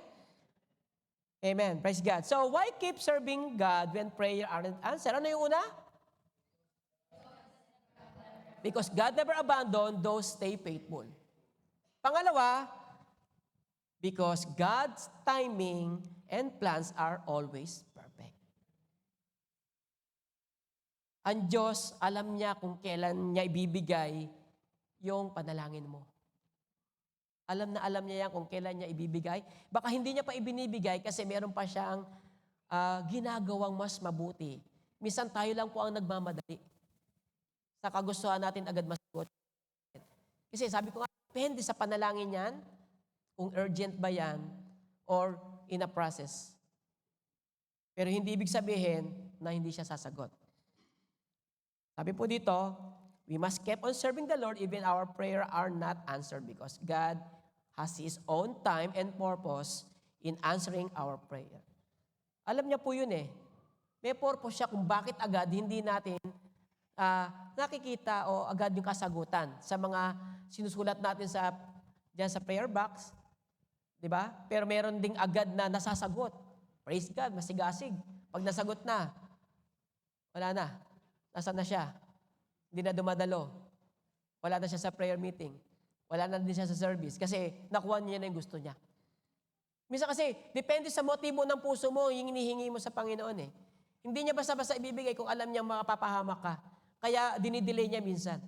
Amen. Praise God. So, why keep serving God when prayer aren't answered? Ano yung una? Because God never abandoned those stay faithful. Pangalawa, because God's timing and plans are always perfect. Ang Diyos, alam niya kung kailan niya ibibigay yung panalangin mo. Alam niya yan kung kailan niya ibibigay. Baka hindi niya pa ibinibigay kasi meron pa siyang ginagawang mas mabuti. Minsan tayo lang po ang nagmamadali. Sa kagustuhan natin agad masagot. Kasi sabi ko nga, depende sa panalangin yan, kung urgent ba yan, or in a process. Pero hindi ibig sabihin na hindi siya sasagot. Sabi po dito, we must keep on serving the Lord even our prayer are not answered because God has His own time and purpose in answering our prayer. Alam niya po yun May purpose siya kung bakit agad hindi natin nakikita o agad yung kasagutan sa mga sinusulat natin diyan sa prayer box. Di ba? Pero meron ding agad na nasasagot. For Praise God, masigasig. Pag nasagot na, wala na. Nasaan na siya? Hindi na dumadalo. Wala na siya sa prayer meeting. Wala na din siya sa service kasi nakuha niya na yung gusto niya. Minsan kasi, depende sa motibo ng puso mo, yung hinihingi mo sa Panginoon eh. Hindi niya basta-basta ibibigay kung alam niya makapapahamak ka. Kaya dinidelay niya minsan.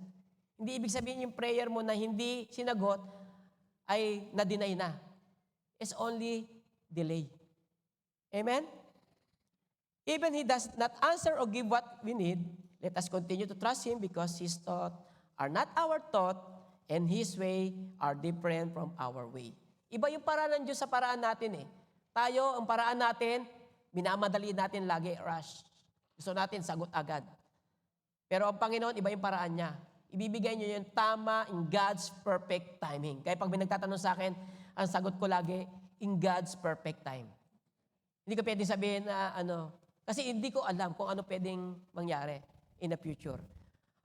Hindi ibig sabihin yung prayer mo na hindi sinagot ay na-deny na. It's only delay. Amen? Even He does not answer or give what we need, let us continue to trust Him because His thoughts are not our thought and His way are different from our way. Iba yung paraan ng Diyos sa paraan natin eh. Tayo, ang paraan natin, minamadali natin lagi, rush. Gusto natin, sagot agad. Pero ang Panginoon, iba yung paraan niya. Ibibigay niyo yung tama in God's perfect timing. Kaya pag may nagtatanong sa akin, ang sagot ko lagi, in God's perfect time. Hindi ko pwedeng sabihin na kasi hindi ko alam kung ano pwedeng mangyari in the future.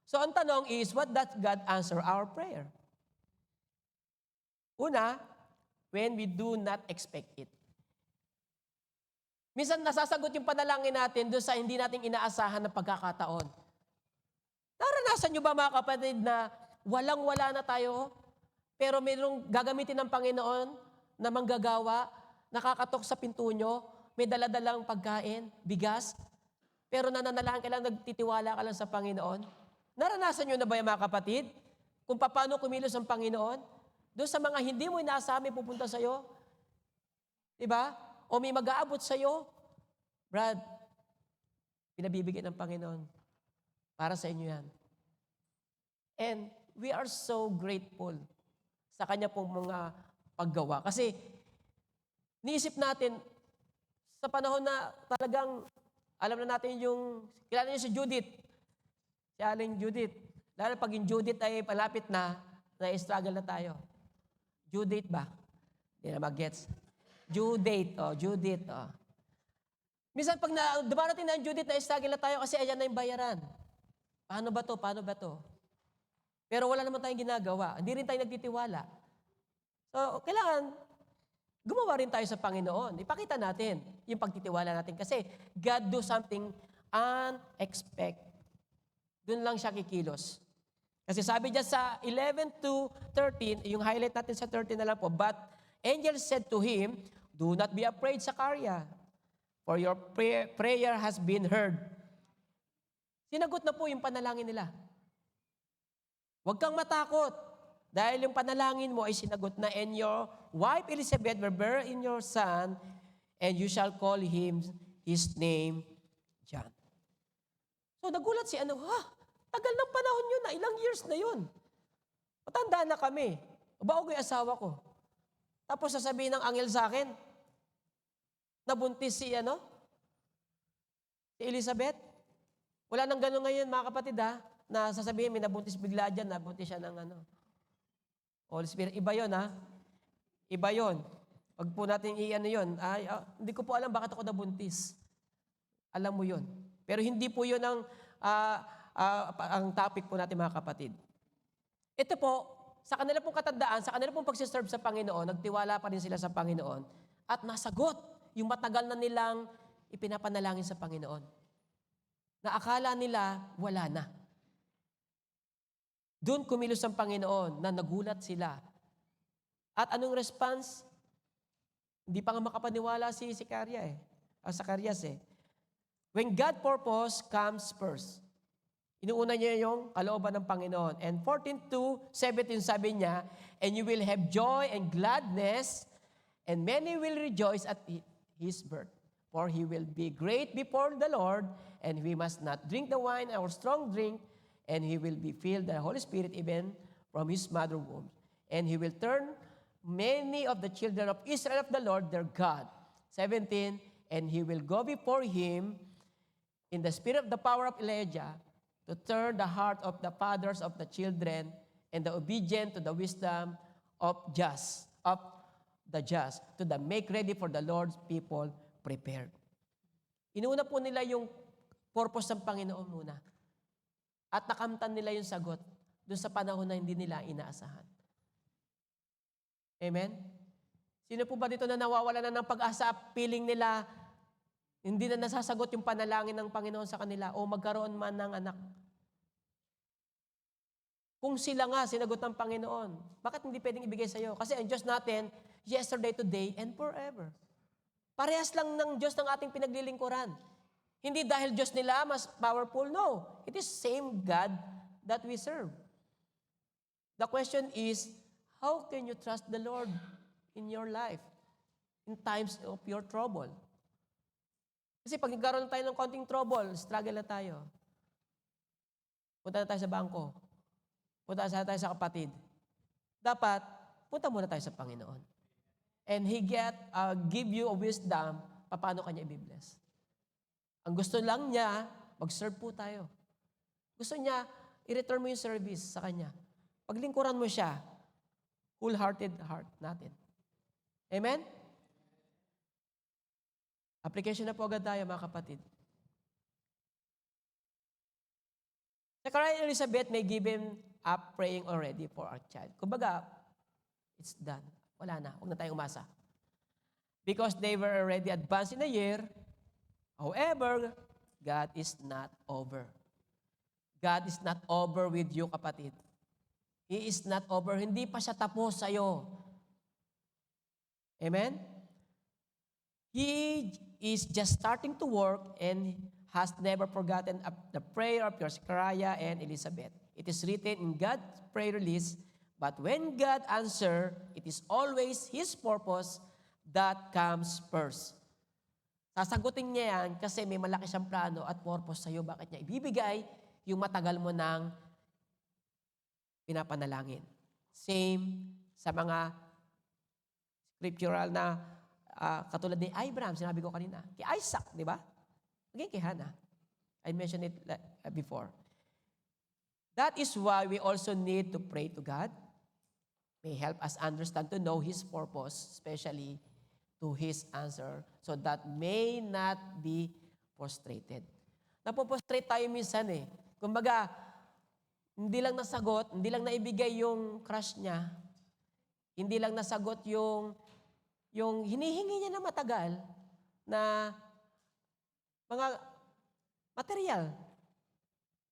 So ang tanong is, what does God answer our prayer? Una, when we do not expect it. Minsan nasasagot yung panalangin natin doon sa hindi natin inaasahan na pagkakataon. Naranasan nyo ba mga kapatid na walang-wala na tayo, pero mayroong gagamitin ng Panginoon na manggagawa, nakakatok sa pinto nyo, may daladalang pagkain, bigas, pero nananalangin ka lang, nagtitiwala ka lang sa Panginoon? Naranasan nyo na ba yung mga kapatid? Kung paano kumilos ang Panginoon? Doon sa mga hindi mo inaasahan may pupunta sa'yo? Diba? O may mag-aabot sa'yo? Brad, pinabibigyan ng Panginoon. Para sa inyo yan. And we are so grateful sa Kanya pong mga paggawa. Kasi, niisip natin, sa panahon na talagang, alam na natin yung, kilala niyo si Judith. Si Aling Judith. Lalo pag yung Judith ay palapit na struggle na tayo. Judith ba? Hindi na mag-gets. Judith. Minsan pag dumarating na ang Judith, na-struggle na tayo kasi ayan na yung bayaran. Paano ba to? Pero wala naman tayong ginagawa. Hindi rin tayo nagtitiwala. So, kailangan gumawa rin tayo sa Panginoon. Ipakita natin yung pagtitiwala natin kasi God do something unexpected. Doon lang siya kikilos. Kasi sabi diyan sa 11 to 13, yung highlight natin sa 13 na lang po, but angel said to him, do not be afraid, Zachariah, for your prayer has been heard. Sinagot na po yung panalangin nila. Huwag kang matakot dahil yung panalangin mo ay sinagot na, and your wife Elizabeth will bear in your son, and you shall call his name John. So nagulat si tagal ng panahon yun na, ilang years na yun. Matanda na kami. Bago yung asawa ko. Tapos sasabihin ng angel sa akin, nabuntis si Elizabeth. Wala nang gano'n ngayon, mga kapatid, na sasabihin, may nabuntis bigla dyan, nabuntis siya ng Holy Spirit. Iba yun, Iba yun. Pag po natin yun, hindi ko po alam bakit ako nabuntis. Alam mo yun. Pero hindi po yun ang topic po natin, mga kapatid. Ito po, sa kanila pong katandaan, sa kanila pong pagsiserve sa Panginoon, nagtiwala pa rin sila sa Panginoon, at nasagot yung matagal na nilang ipinapanalangin sa Panginoon. Na akala nila, wala na. Doon kumilos ang Panginoon na nagulat sila. At anong response? Hindi pa nga makapaniwala si Zacarias. When God purpose comes first. Inuuna niya yung kalooban ng Panginoon. And 14:17 sabi niya, and you will have joy and gladness, and many will rejoice at His birth. For He will be great before the Lord, and we must not drink the wine or strong drink, and He will be filled the Holy Spirit even from His mother womb. And He will turn many of the children of Israel of the Lord their God. 17, and He will go before Him in the spirit of the power of Elijah, to turn the heart of the fathers of the children and the obedient to the wisdom of the just, to the make ready for the Lord's people prepared. Inuuna po nila yung purpose ng Panginoon muna. At nakamtan nila yung sagot doon sa panahon na hindi nila inaasahan. Amen? Sino po ba dito na nawawala na ng pag-asa, feeling nila Hindi na nasasagot yung panalangin ng Panginoon sa kanila o magkaroon man ng anak. Kung sila nga sinagot ng Panginoon, bakit hindi pwedeng ibigay sa iyo? Kasi ang Diyos natin, yesterday, today, and forever. Parehas lang ng Diyos ng ating pinaglilingkuran. Hindi dahil Diyos nila mas powerful, no. It is same God that we serve. The question is, how can you trust the Lord in your life in times of your trouble? Kasi pag nagkaroon tayo ng konting trouble, struggle na tayo. Punta na tayo sa bangko. Punta na tayo sa kapatid. Dapat, punta muna tayo sa Panginoon. And He give you a wisdom paano kanya i-bless. Ang gusto lang niya, mag-serve po tayo. Gusto niya, i-return mo yung service sa Kanya. Paglingkuran mo siya, wholehearted heart natin. Amen? Application na po agad tayo, mga kapatid. Zechariah and Elizabeth may given up praying already for our child. Kumbaga, it's done. Wala na. Huwag na tayong umasa. Because they were already advanced in a year. However, God is not over. God is not over with you, kapatid. He is not over. Hindi pa siya tapos sa'yo. Amen? He is just starting to work and has never forgotten the prayer of your Zechariah and Elizabeth. It is written in God's prayer list, but when God answers, it is always His purpose that comes first. Sasagutin niya yan kasi may malaki siyang plano at purpose sa'yo. Bakit niya ibibigay yung matagal mo nang pinapanalangin. Same sa mga scriptural na katulad ni Abraham, sinabi ko kanina. Kay Isaac, di ba? Again, kay Hannah. I mentioned it before. That is why we also need to pray to God. May help us understand to know His purpose, especially to His answer, so that may not be frustrated. Napoprostrate tayo minsan eh. Kumbaga, hindi lang nasagot, hindi lang naibigay yung crush niya, hindi lang nasagot yung hinihingi niya na matagal na mga material.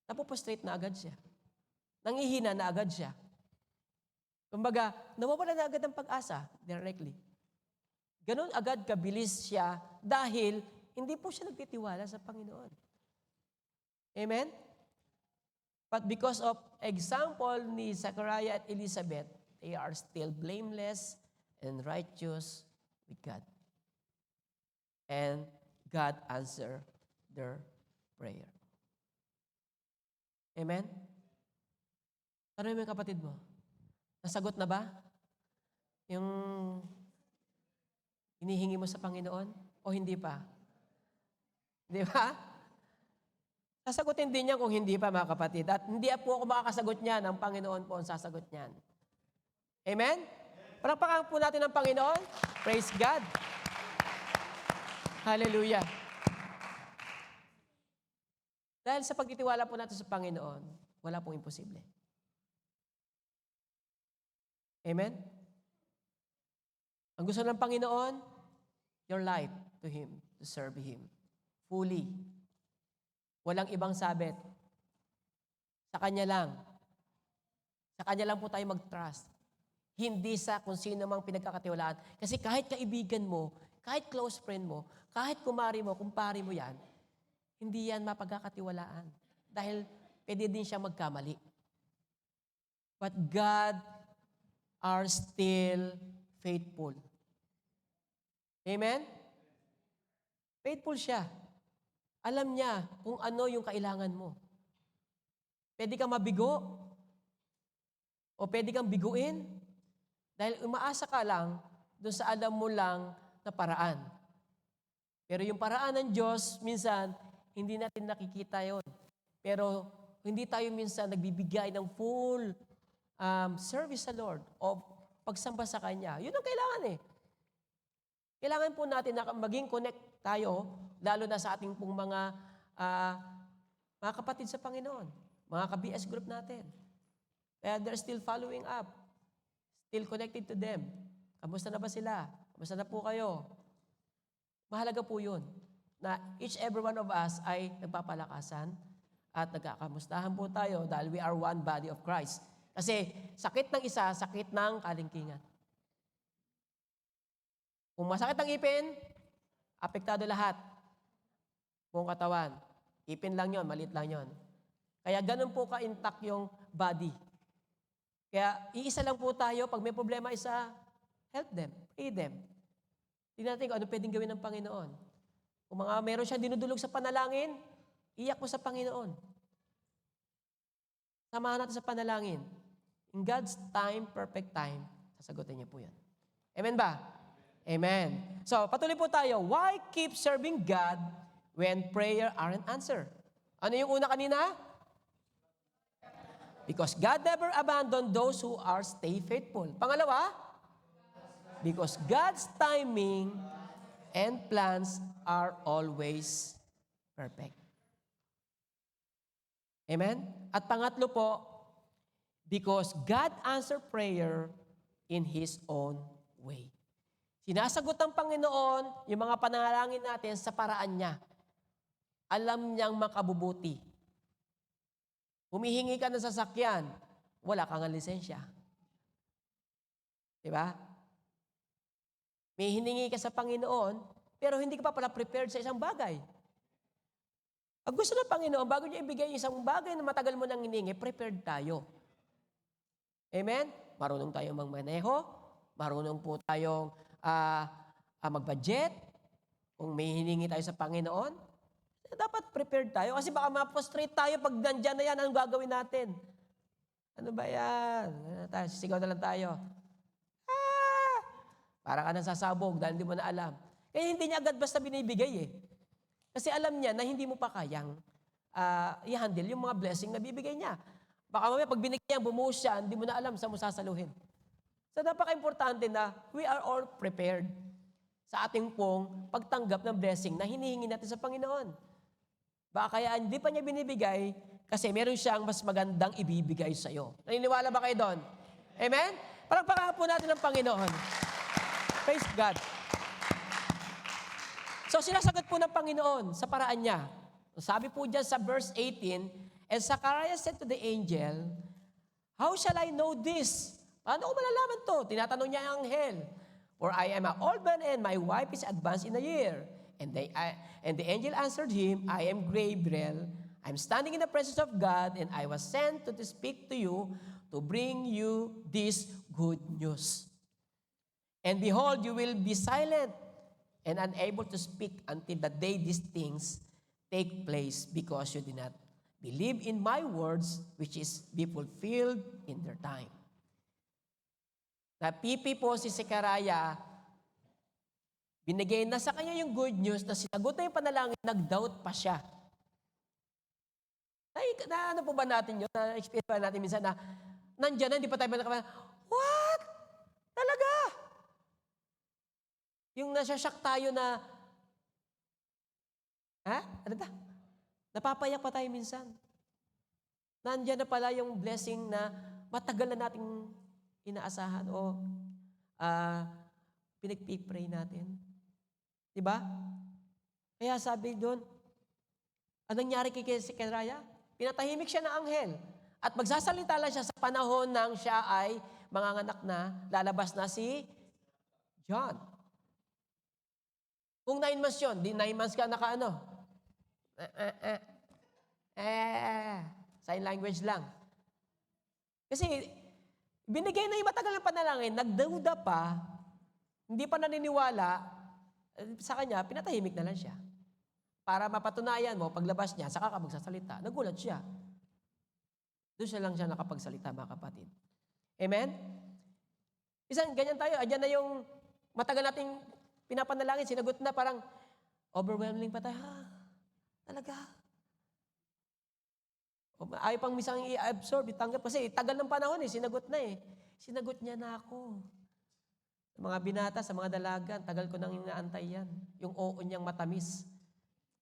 Napoprostrate na agad siya. Nangihina na agad siya. Kumbaga, nawawala na agad ang pag-asa directly. Ganon agad kabilis siya dahil hindi po siya nagtitiwala sa Panginoon. Amen? But because of example ni Zechariah at Elizabeth, they are still blameless and righteous with God. And God answered their prayer. Amen? Tanong mo yung kapatid mo, nasagot na ba yung hinihingi mo sa Panginoon o hindi pa? Di ba? Sasagutin din niya kung hindi pa, mga kapatid. At hindi po ako makakasagot niyan, ang Panginoon po ang sasagot niyan. Amen? Palakpakan po natin ang Panginoon. Praise God. Hallelujah. Dahil sa pagtitiwala po natin sa Panginoon, wala pong imposible. Amen? Ang gusto ng Panginoon, your life to Him, to serve Him fully. Walang ibang sabit. Sa Kanya lang. Sa Kanya lang po tayo mag-trust. Hindi sa kung sino mang pinagkakatiwalaan. Kasi kahit kaibigan mo, kahit close friend mo, kahit kumari mo, kumpari mo yan, hindi yan mapagkakatiwalaan. Dahil pwede din siya magkamali. But God are still faithful. Amen? Faithful siya. Alam niya kung ano yung kailangan mo. Pwede kang mabigo o pwede kang biguin dahil umaasa ka lang doon sa alam mo lang na paraan. Pero yung paraan ng Diyos, minsan, hindi natin nakikita yon. Pero hindi tayo minsan nagbibigay ng full service sa Lord o pagsamba sa Kanya. Yun ang kailangan eh. Kailangan po natin na maging connect tayo, lalo na sa ating pong mga kapatid sa Panginoon, mga ka-BS group natin. Kaya they're still following up, still connected to them. Kamusta na ba sila? Kamusta na po kayo? Mahalaga po yun, na each every one of us ay nagpapalakasan at nagkakamustahan po tayo dahil we are one body of Christ. Kasi sakit ng isa, sakit ng kalingkingan. Kung masakit ang ipin, apektado lahat. Buong katawan. Ipin lang yon, maliit lang yon. Kaya ganun po ka-intact yung body. Kaya iisa lang po tayo, pag may problema isa, help them, pray them. Tingnan natin kung ano pwedeng gawin ng Panginoon. Kung meron siya dinudulog sa panalangin, iyak mo sa Panginoon. Samahan natin sa panalangin. In God's time, perfect time, sasagutin niya po yan. Amen ba? Amen. So, patuloy po tayo. Why keep serving God when prayer aren't answered? Ano yung una kanina? Because God never abandoned those who are stay faithful. Pangalawa, because God's timing and plans are always perfect. Amen? At pangatlo po, because God answered prayer in His own way. Sinasagot ng Panginoon yung mga panalangin natin sa paraan niya. Alam niyang makabubuti. Humihingi ka ng sasakyan, wala kang lisensya. Diba? May hiningi ka sa Panginoon, pero hindi ka pa pala prepared sa isang bagay. Pag gusto ng Panginoon, bago niya ibigay yung isang bagay na matagal mo nang hiningi, prepared tayo. Amen? Marunong tayong magmaneho, marunong po tayong mag-budget, kung may hiningi tayo sa Panginoon, dapat prepared tayo. Kasi baka ma-frustrate tayo pag nandyan na yan, anong gagawin natin? Ano ba yan? Sisigaw na lang tayo. Para ka nang sasabog dahil hindi mo na alam. Kaya hindi niya agad basta binibigay eh. Kasi alam niya na hindi mo pa kayang i-handle yung mga blessing na bibigay niya. Baka mamaya pag binigyan, bumuhos siya, hindi mo na alam saan mo sasaluhin. So napaka-importante na we are all prepared sa ating pong pagtanggap ng blessing na hinihingi natin sa Panginoon. Baka kaya hindi pa niya binibigay kasi meron siyang mas magandang ibibigay sa iyo. Naniniwala ba kayo doon? Amen? Palakpakan po natin ng Panginoon. Praise God. So sinasagot po ng Panginoon sa paraan niya. Sabi po dyan sa verse 18, and Zacharias said to the angel, how shall I know this? Paano ko malalaman to? Tinatanong niya ang anghel. For I am an old man and my wife is advanced in a year. And the angel answered him, I am Gabriel. I'm standing in the presence of God and I was sent to speak to you to bring you this good news. And behold, you will be silent and unable to speak until the day these things take place because you did not believe in my words which is be fulfilled in their time. Napipi po si Zechariah, binigay na sa kanya yung good news na sinagot na yung panalangin, nag-doubt pa siya. Na ano po ba natin yun? Na-experience ba natin minsan na nandyan na, hindi pa tayo what? Talaga? Yung nasasyak tayo na, ano ta? Napapayak pa tayo minsan. Nandyan na pala yung blessing na matagal na nating inaasahan o pinagpipray natin. Diba? Kaya sabi doon, anong nangyari kay Zechariah? Pinatahimik siya ng anghel. At magsasalita lang siya sa panahon nang siya ay manganganak na, lalabas na si John. Kung 9 months yun, di 9 months ka nakaano. Sign language lang. Kasi binigay na yung matagal ng panalangin, nagduda pa, hindi pa naniniwala, sa kanya, pinatahimik na lang siya. Para mapatunayan mo, paglabas niya, saka ka magsasalita. Nagulat siya. Doon siya lang siya nakapagsalita, mga kapatid. Amen? Isang ganyan tayo, andyan na yung matagal nating pinapanalangin, sinagot na, parang overwhelming pa tayo. Talaga. Ayaw pang misang i-absorb, itanggap. Kasi tagal ng panahon sinagot na Sinagot niya na ako. Sa mga binata, sa mga dalagan, tagal ko nang inaantay yan. Yung oo niyang matamis.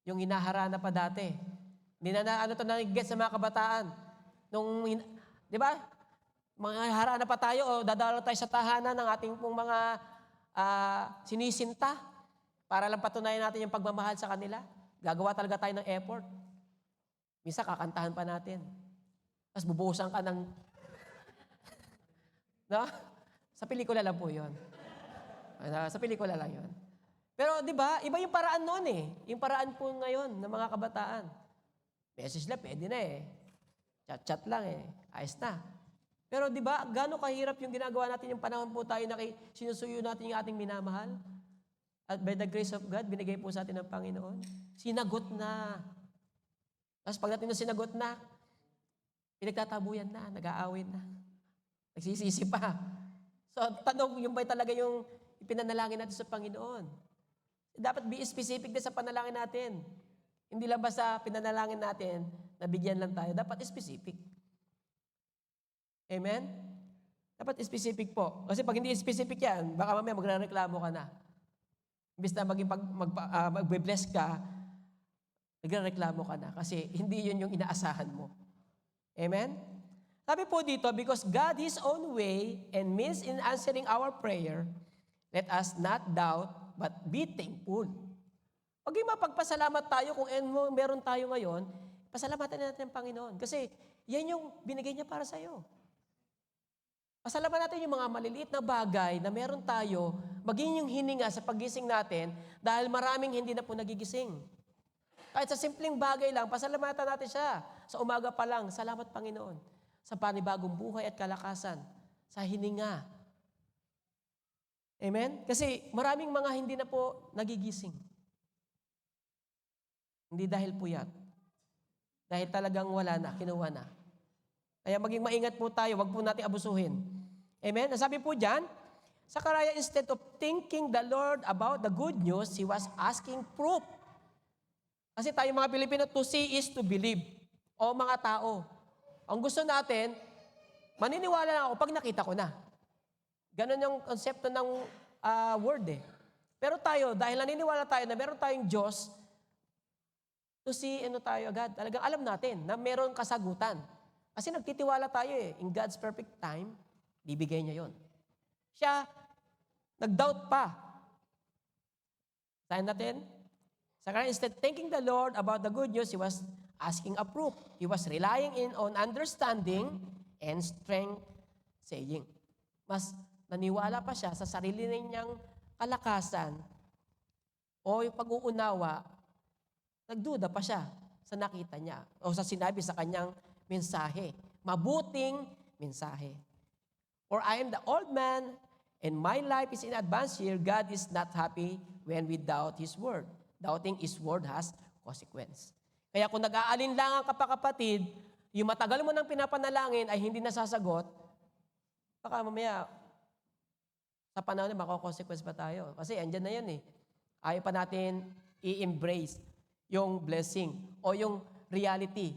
Yung hinaharana pa dati. Hindi na nag-get sa mga kabataan. Di ba? Mga harana pa tayo o dadalo tayo sa tahanan ng ating pong mga sinisinta. para lang patunayan natin yung pagmamahal sa kanila. Gagawa talaga tayo ng effort. Minsan kakantahan pa natin. Tapos bubuhusan ka ng... No? Sa pelikula lang po yun. Sa pelikula lang yun. Pero di ba, iba yung paraan noon eh. Yung paraan po ngayon ng mga kabataan. Message lang, pwede na eh. Chat-chat lang eh. Ayos na. Pero di ba, gaano kahirap yung ginagawa natin yung panahon po tayo na sinusuyo natin yung ating minamahal? At by the grace of God, binigay po sa atin ng Panginoon. Sinagot na. Tapos pagdating na sinagot na, pinagtatabuyan na, nag-aawin na. Nagsisisi pa. So, tanong, yung ba talaga yung ipinanalangin natin sa Panginoon? Dapat be specific din sa panalangin natin. Hindi lang basta pinanalangin natin, nabigyan lang tayo. Dapat specific. Amen? Dapat specific po. Kasi pag hindi specific yan, baka mamaya magre-reklamo ka na. Imbis na magbe-bless ka, nagre-reklamo ka na. Kasi hindi yun yung inaasahan mo. Amen? Sabi po dito, because God His own way and means in answering our prayer, let us not doubt, but be thankful. Paging mapagpasalamat tayo kung meron tayo ngayon, pasalamatan natin ang Panginoon. Kasi yan yung binigay niya para sa iyo. Pasalamatan natin yung mga maliliit na bagay na meron tayo, maging yung hininga sa pagising natin dahil maraming hindi na po nagigising. Kahit sa simpleng bagay lang, pasalamatan natin siya. Sa umaga pa lang, salamat Panginoon. Sa panibagong buhay at kalakasan. Sa hininga. Amen? Kasi maraming mga hindi na po nagigising. Hindi dahil puyat. Dahil talagang wala na, kinuha na. Kaya maging maingat po tayo, wag po natin abusuhin. Amen? Nasabi po dyan, Zechariah, instead of thinking the Lord about the good news, he was asking proof. Kasi tayo mga Pilipino, to see is to believe. O mga tao, ang gusto natin, maniniwala na ako pag nakita ko na. Ganon yung konsepto ng word eh. Pero tayo, dahil naniniwala tayo na meron tayong Diyos, to see, tayo agad. Talagang alam natin na meron kasagutan. Kasi nagtitiwala tayo eh. In God's perfect time, bibigay niya yon. Siya, nag-doubt pa. Sahin natin, Zechariah, instead thanking the Lord about the good news, he was asking a proof. He was relying on understanding and strength saying. Mas naniwala pa siya sa sarili niyang kalakasan o yung pag-uunawa, nagduda pa siya sa nakita niya o sa sinabi sa kanyang mensahe. Mabuting mensahe. For I am the old man and my life is in advance here. God is not happy when we doubt His word. Doubting His word has consequence. Kaya kung nag-aalinlangan ka pa kapatid, yung matagal mo nang pinapanalangin ay hindi nasasagot, baka mamaya sa panahon na mako-consequence pa tayo. Kasi andyan na yan eh. Ayaw pa natin i-embrace yung blessing o yung reality.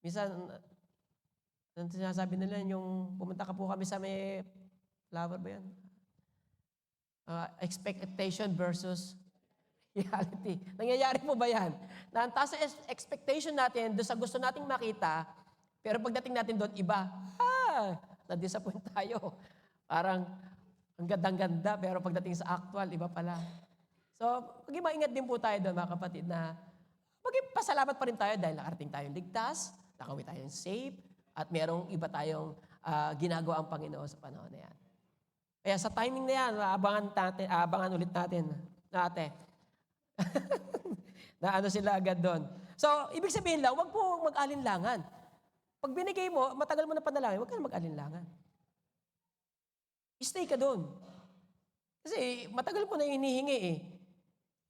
Minsan, ano sinasabi nila, yung pumunta ka po kami sa may flower ba yan? Expectation versus reality. Nangyayari po ba yan? Na ang taas sa expectation natin doon sa gusto nating makita, pero pagdating natin doon, iba. Na-disappoint tayo. Parang ang gandang-ganda, pero pagdating sa actual, iba pala. So, maging maingat din po tayo doon, mga kapatid, na maging pasalamat pa rin tayo dahil nakarating tayong ligtas, nakawit tayong safe, at merong iba tayong ginagawa ang Panginoon sa panahon na yan. Kaya sa timing na yan, abangan ulit natin. Na ano sila agad doon. So, ibig sabihin lang, huwag po mag-alinlangan. Pag binigay mo, matagal mo na panalangin, huwag ka na mag-alinlangan. Stay ka doon. Kasi matagal po na hinihingi eh.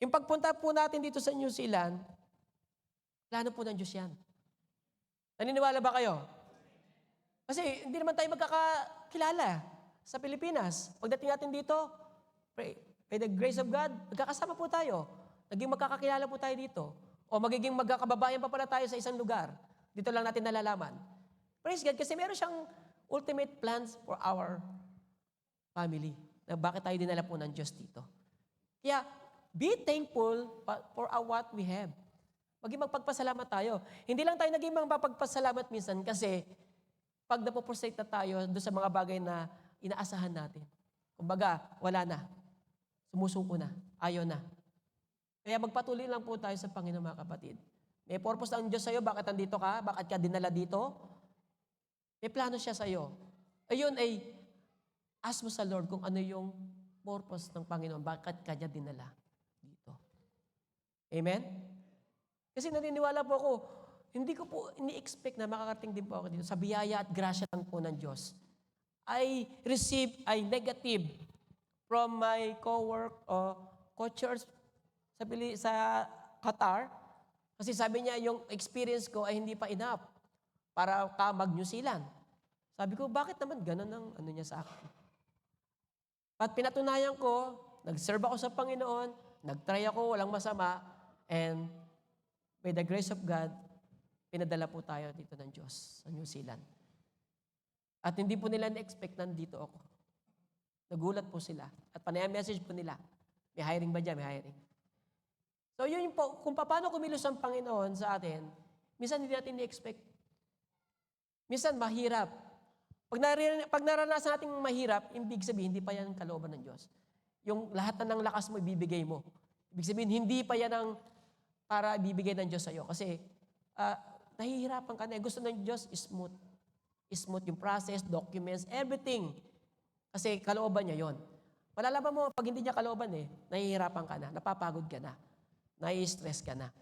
Yung pagpunta po natin dito sa New Zealand, plano po ng Diyos yan. Naniniwala ba kayo? Kasi hindi naman tayo magkakakilala sa Pilipinas. Pagdating natin dito, by the grace of God, magkakasama po tayo. Naging magkakakilala po tayo dito. O magiging magkakababayan pa pala tayo sa isang lugar. Dito lang natin nalalaman. Praise God, kasi meron siyang ultimate plans for our family. Na bakit tayo dinala po ng Diyos dito. Kaya, be thankful for what we have. Maging magpagpasalamat tayo. Hindi lang tayo naging magpagpasalamat minsan kasi pag napoprostrate na tayo doon sa mga bagay na inaasahan natin. Kumbaga, wala na. Sumusuko na. ayaw na. Kaya magpatuloy lang po tayo sa Panginoon, mga kapatid. May purpose ang Diyos sa'yo, bakit nandito ka? Bakit ka dinala dito? May plano siya sa'yo. Ayun ay, ask mo sa Lord kung ano yung purpose ng Panginoon, bakit ka niya dinala dito. Amen? Kasi naniniwala po ako, hindi ko po ini-expect na makakarating din po ako dito. Sa biyaya at grasya lang po ng Diyos. I receive a negative from my co-church sa Qatar. Kasi sabi niya, yung experience ko ay hindi pa enough para ka mag-New Zealand. Sabi ko, bakit naman ganun ang ano niya sa akin? At pinatunayan ko, nag-serve ako sa Panginoon, nag-try ako, walang masama, and by the grace of God, pinadala po tayo dito ng Diyos sa New Zealand. At hindi po nila na-expect nandito ako. Nagulat po sila. At panay-message po nila, may hiring ba dyan? May hiring. So yun po, kung paano kumilos ang Panginoon sa atin, minsan hindi natin na-expect. Minsan mahirap. Pag naranasan natin mahirap, ibig sabihin, hindi pa yan ang kalooban ng Diyos. Yung lahat na ng lakas mo, ibibigay mo. Ibig sabihin, hindi pa yan ang para ibibigay ng Diyos sa'yo. Kasi nahihirapan ka na. Gusto ng Diyos, smooth. Smooth yung process, documents, everything. Kasi kalooban niya yon. Malalaman mo, pag hindi niya kalooban nahihirapan ka na, napapagod ka na, nai-stress ka na.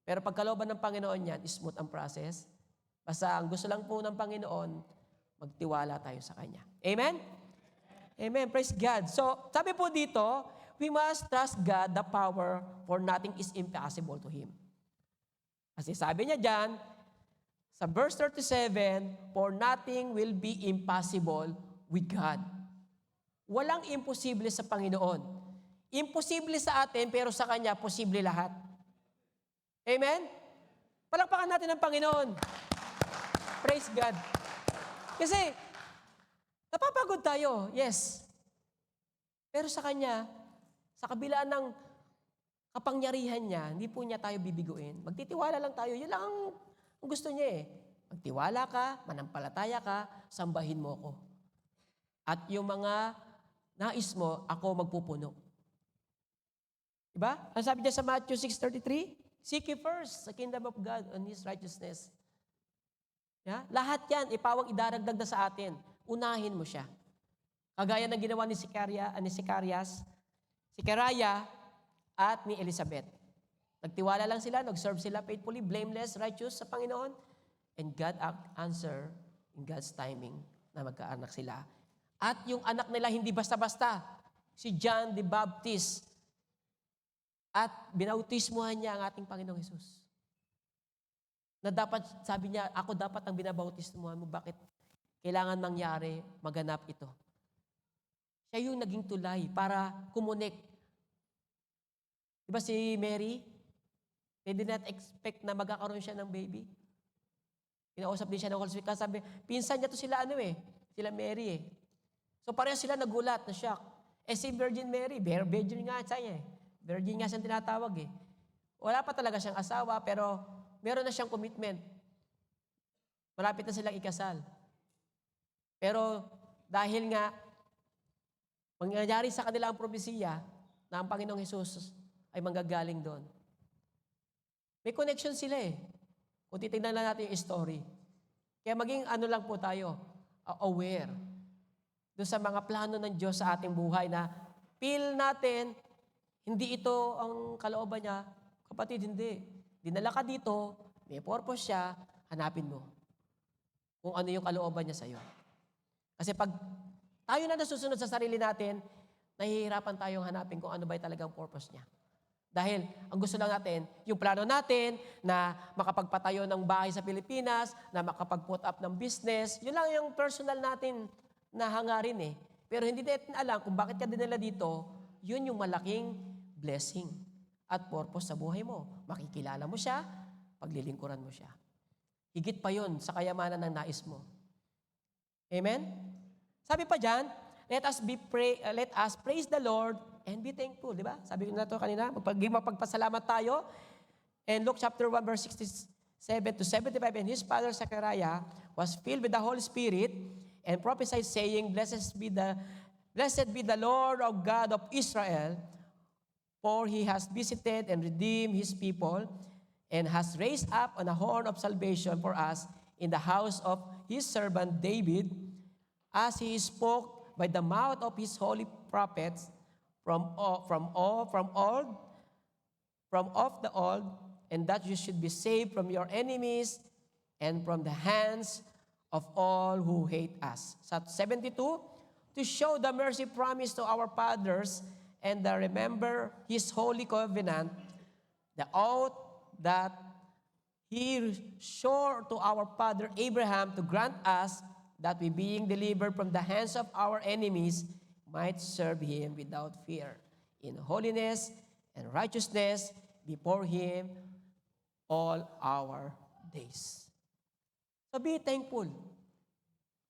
Pero pag kalooban ng Panginoon yan, smooth ang process. Basta ang gusto lang po ng Panginoon, magtiwala tayo sa Kanya. Amen? Amen. Praise God. So, sabi po dito, we must trust God, the power, for nothing is impossible to Him. Kasi sabi niya dyan, sa verse 37, for nothing will be impossible with God. Walang imposible sa Panginoon. Imposible sa atin, pero sa Kanya, posible lahat. Amen? Palakpakan natin ang Panginoon. Praise God. Kasi, napapagod tayo, yes. Pero sa Kanya, sa kabila ng kapangyarihan niya, hindi po niya tayo bibiguin. Magtitiwala lang tayo. Yun lang ang gusto niya Magtiwala ka, manampalataya ka, sambahin mo ako. At yung mga nais mo, ako magpupuno. Diba? Ang sabi niya sa Matthew 6:33, seek ye first the kingdom of God and His righteousness. Yeah? Lahat yan, idaragdag na sa atin. Unahin mo siya. Kagaya ng ginawa ni Zechariah at ni Elizabeth. Nagtiwala lang sila, nag-serve sila faithfully, blameless, righteous sa Panginoon. And God answer in God's timing na magkaanak sila. At yung anak nila hindi basta-basta. Si John the Baptist. At binautismuhan niya ang ating Panginoong Hesus. Na dapat, sabi niya, ako dapat ang binabautismuhan mo. Bakit? Kailangan mangyari, maganap ito. Siya yung naging tulay para kumunik. Diba si Mary? They did not expect na magkakaroon siya ng baby. Kinausap din siya ng Holy Spirit. Sabi, pinsan niya to sila sila Mary So pareho sila nagulat, na shock. Si Virgin Mary, virgin nga siya Virgin nga siyang tinatawag Wala pa talaga siyang asawa, pero meron na siyang commitment. Malapit na silang ikasal. Pero dahil nga, mangyayari sa kanila ang propesiya na ang Panginoong Hesus ay manggagaling doon. May connection sila Kung titignan lang natin yung story. Kaya maging lang po tayo, aware doon sa mga plano ng Diyos sa ating buhay na feel natin, hindi ito ang kalooban niya. Kapatid, hindi. Dinala ka dito, may purpose siya, hanapin mo kung ano yung kalooban niya sa'yo. Kasi pag tayo na nasusunod sa sarili natin, nahihirapan tayong hanapin kung ano ba talagang purpose niya. Dahil ang gusto lang natin, yung plano natin na makapagpatayo ng bahay sa Pilipinas, na makapag-put up ng business, yun lang yung personal natin na hangarin Pero hindi natin alam kung bakit ka dinala dito, yun yung malaking blessing at purpose sa buhay mo. Makikilala mo siya, paglilingkuran mo siya. Higit pa yun sa kayamanan ng nais mo. Amen? Sabi pa dyan, let us praise the Lord and be thankful, di ba? Sabi ko na ito kanina, magpagpasalamat tayo. And Luke chapter 1, verse 67 to 75, and his father Zechariah was filled with the Holy Spirit and prophesied, saying, Blessed be the Lord of God of Israel, For he has visited and redeemed his people and has raised up on a horn of salvation for us in the house of his servant David, as he spoke by the mouth of his holy prophets from of the old, and that you should be saved from your enemies and from the hands of all who hate us. Sa 72, to show the mercy promised to our fathers and to remember his holy covenant, the oath that he swore to our father Abraham to grant us that we, being delivered from the hands of our enemies, might serve him without fear, in holiness and righteousness before him all our days. So be thankful.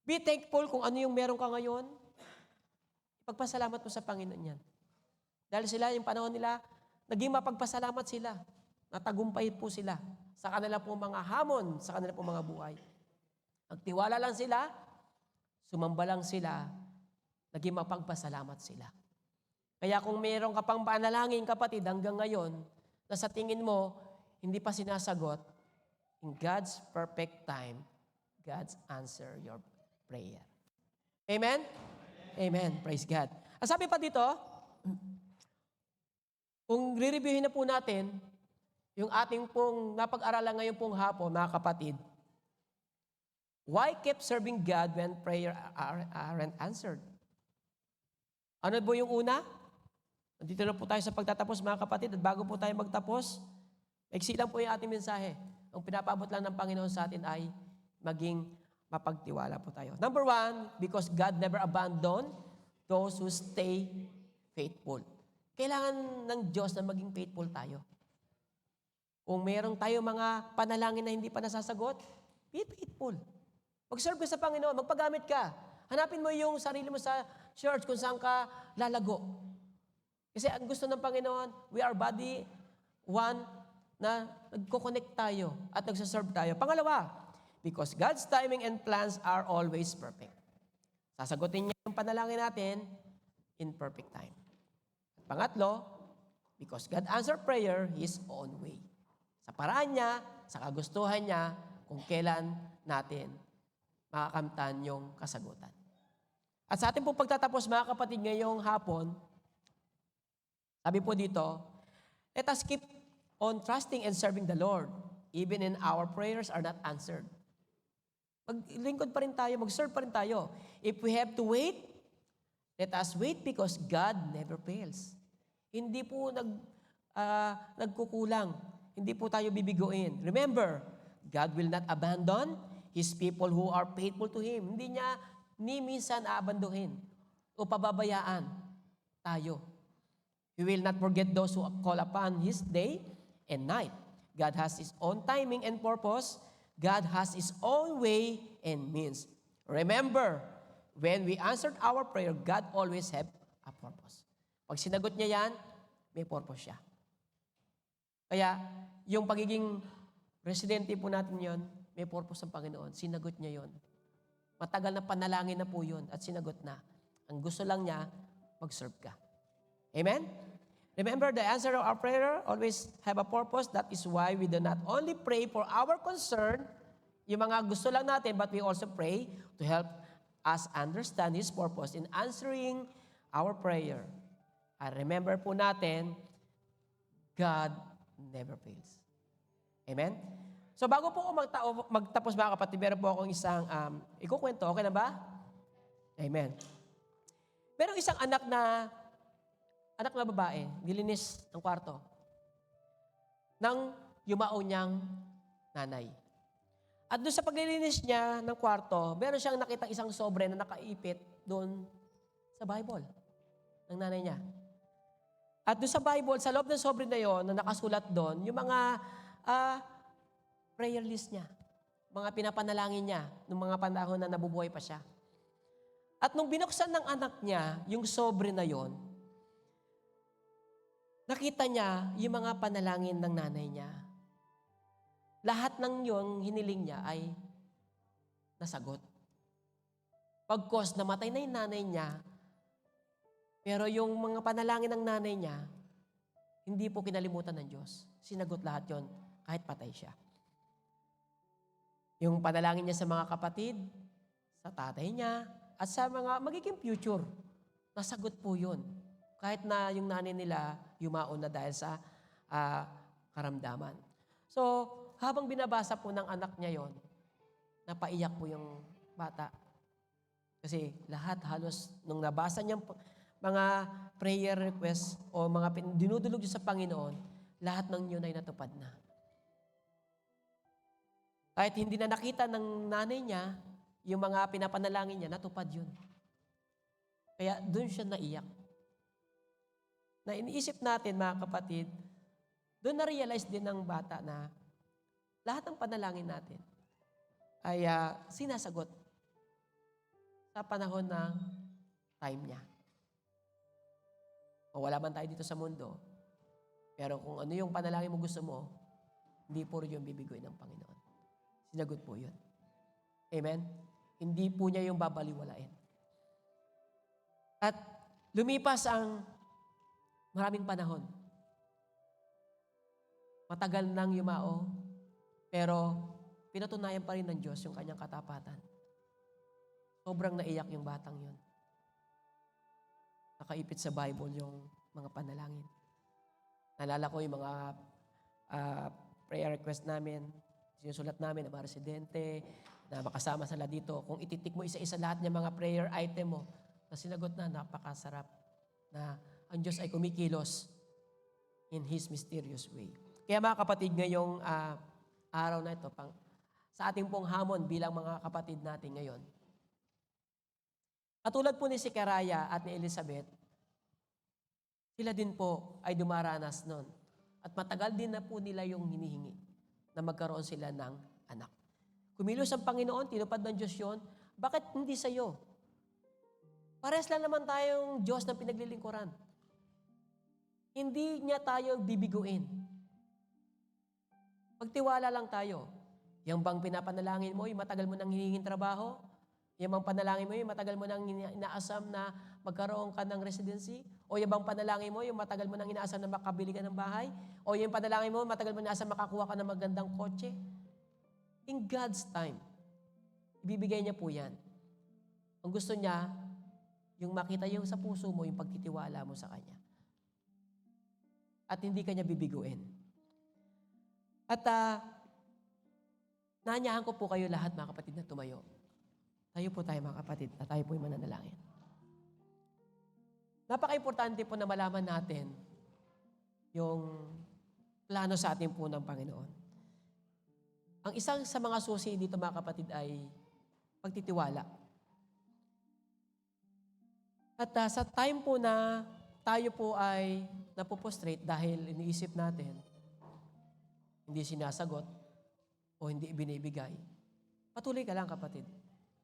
Be thankful kung ano yung meron ka ngayon. Pagpasalamat mo sa Panginoon yan. Dahil sila, yung panahon nila, naging mapagpasalamat sila. Natagumpay po sila sa kanila pong mga hamon, sa kanila pong mga buhay. Nagtiwala lang sila, sumamba lang sila, naging mapagpasalamat sila. Kaya kung mayroon ka pang panalangin, kapatid, hanggang ngayon, na sa tingin mo, hindi pa sinasagot, in God's perfect time, God's answer your prayer. Amen? Amen. Praise God. Ang sabi pa dito, kung re-reviewin na po natin, yung ating pong napag-aralan ngayon pong hapon, mga kapatid, why keep serving God when prayer aren't answered? Ano po yung una? Nandito na po tayo sa pagtatapos, mga kapatid, at bago po tayo magtapos, maiksi lang po yung ating mensahe. Ang pinapabot lang ng Panginoon sa atin ay maging mapagtiwala po tayo. Number 1, because God never abandoned those who stay faithful. Kailangan ng Diyos na maging faithful tayo. Kung mayroong tayo mga panalangin na hindi pa nasasagot, be faithful. Mag-serve ka sa Panginoon, magpagamit ka. Hanapin mo yung sarili mo sa church kung saan ka lalago. Kasi ang gusto ng Panginoon, we are body, one, na nagko-connect tayo at nagsaserve tayo. Pangalawa, because God's timing and plans are always perfect. Sasagutin niya yung panalangin natin in perfect time. At pangatlo, because God answered prayer His own way. Sa paraan niya, sa kagustuhan niya, kung kailan natin makakamtan yung kasagutan. At sa ating pong pagtatapos, mga kapatid, ngayong hapon, sabi po dito, let us keep on trusting and serving the Lord, even in our prayers are not answered. Maglingkod pa rin tayo, mag-serve pa rin tayo. If we have to wait, let us wait because God never fails. Hindi po nagkukulang. Hindi po tayo bibiguin. Remember, God will not abandon His people who are faithful to Him. Hindi niya ni minsan aabanduhin o pababayaan tayo. He will not forget those who call upon His day and night. God has His own timing and purpose. God has His own way and means. Remember, when we answered our prayer, God always have a purpose. Pag sinagot niya yan, may purpose siya. Kaya, yung pagiging residente po natin yon, may purpose ng Panginoon. Sinagot niya yon. Matagal na panalangin na po yun at sinagot na. Ang gusto lang niya, mag-serve ka. Amen? Remember, the answer of our prayer always have a purpose. That is why we do not only pray for our concern, yung mga gusto lang natin, but we also pray to help us understand His purpose in answering our prayer. And remember po natin, God never fails. Amen? So bago po ako magtapos, mga kapatid, meron po akong isang ikukwento. Okay na ba? Amen. Merong isang anak na babae, nilinis ng kwarto ng yumao niyang nanay. At doon sa paglilinis niya ng kwarto, meron siyang nakitang isang sobre na nakaipit doon sa Bible ng nanay niya. At doon sa Bible, sa loob ng sobre na yon, na nakasulat doon, yung mga prayer list niya, mga pinapanalangin niya, nung mga panahon na nabubuhay pa siya. At nung binuksan ng anak niya, yung sobre na yon, nakita niya yung mga panalangin ng nanay niya. Lahat ng yung hiniling niya ay nasagot. Pagkos namatay na yung nanay niya, pero yung mga panalangin ng nanay niya, hindi po kinalimutan ng Diyos. Sinagot lahat yon kahit patay siya. Yung panalangin niya sa mga kapatid, sa tatay niya, at sa mga magiging future, nasagot po yun. Kahit na yung nanay nila yumaon na dahil sa karamdaman. So, habang binabasa po ng anak niya yon, napaiyak po yung bata. Kasi lahat halos, nung nabasa niyang mga prayer requests o mga dinudulog niya sa Panginoon, lahat ng yun ay natupad na. Kahit hindi na nakita ng nanay niya, yung mga pinapanalangin niya, natupad yun. Kaya doon siya naiyak. Na iniisip natin, mga kapatid, doon na-realize din ng bata na lahat ng panalangin natin ay sinasagot sa panahon ng time niya. O wala man tayo dito sa mundo, pero kung ano yung panalangin mo gusto mo, hindi po rin yung bibigay ng Panginoon. Sinagot po yun. Amen? Hindi po niya yung babaliwalain. At lumipas ang maraming panahon. Matagal nang yumao, pero pinatunayan pa rin ng Diyos yung kanyang katapatan. Sobrang naiyak yung batang yun. Nakaipit sa Bible yung mga panalangin. Naalala ko yung mga prayer request namin, sinusulat namin ng mga residente, na makasama sila dito. Kung ititik mo isa-isa lahat ng mga prayer item mo, na sinagot na, napakasarap na ang Diyos ay kumikilos in His mysterious way. Kaya mga kapatid, ngayong araw na ito, sa ating pong hamon bilang mga kapatid natin ngayon, katulad po ni Zechariah at ni Elizabeth, sila din po ay dumaranas nun. At matagal din na po nila yung hinihingi na magkaroon sila ng anak. Kumilos ang Panginoon, tinupad ng Diyos yun. Bakit hindi sa'yo? Pares lang naman tayong Diyos na pinaglilingkuran. Hindi niya tayo bibiguin. Magtiwala lang tayo. Yung bang pinapanalangin mo, yung matagal mo nang hinihinging trabaho, yung bang panalangin mo, yung matagal mo nang inaasam na magkaroon ka ng residency, o yung bang panalangin mo, yung matagal mo nang inaasam na makabili ka ng bahay, o yung panalangin mo, matagal mo inaasam makakuha ka ng magandang kotse. In God's time, ibibigay niya po yan. Ang gusto niya, yung makita yung sa puso mo, yung pagtitiwala mo sa Kanya. At hindi Kanya bibiguin. At naanyahan ko po kayo lahat, mga kapatid, na tumayo. Tayo po tayo, mga kapatid, at tayo po yung mananalangin. Napaka-importante po na malaman natin yung plano sa atin po ng Panginoon. Ang isang sa mga susi dito, mga kapatid, ay pagtitiwala. At sa time po na tayo po ay napoprostrate dahil iniisip natin, hindi sinasagot o hindi ibinibigay, patuloy ka lang, kapatid.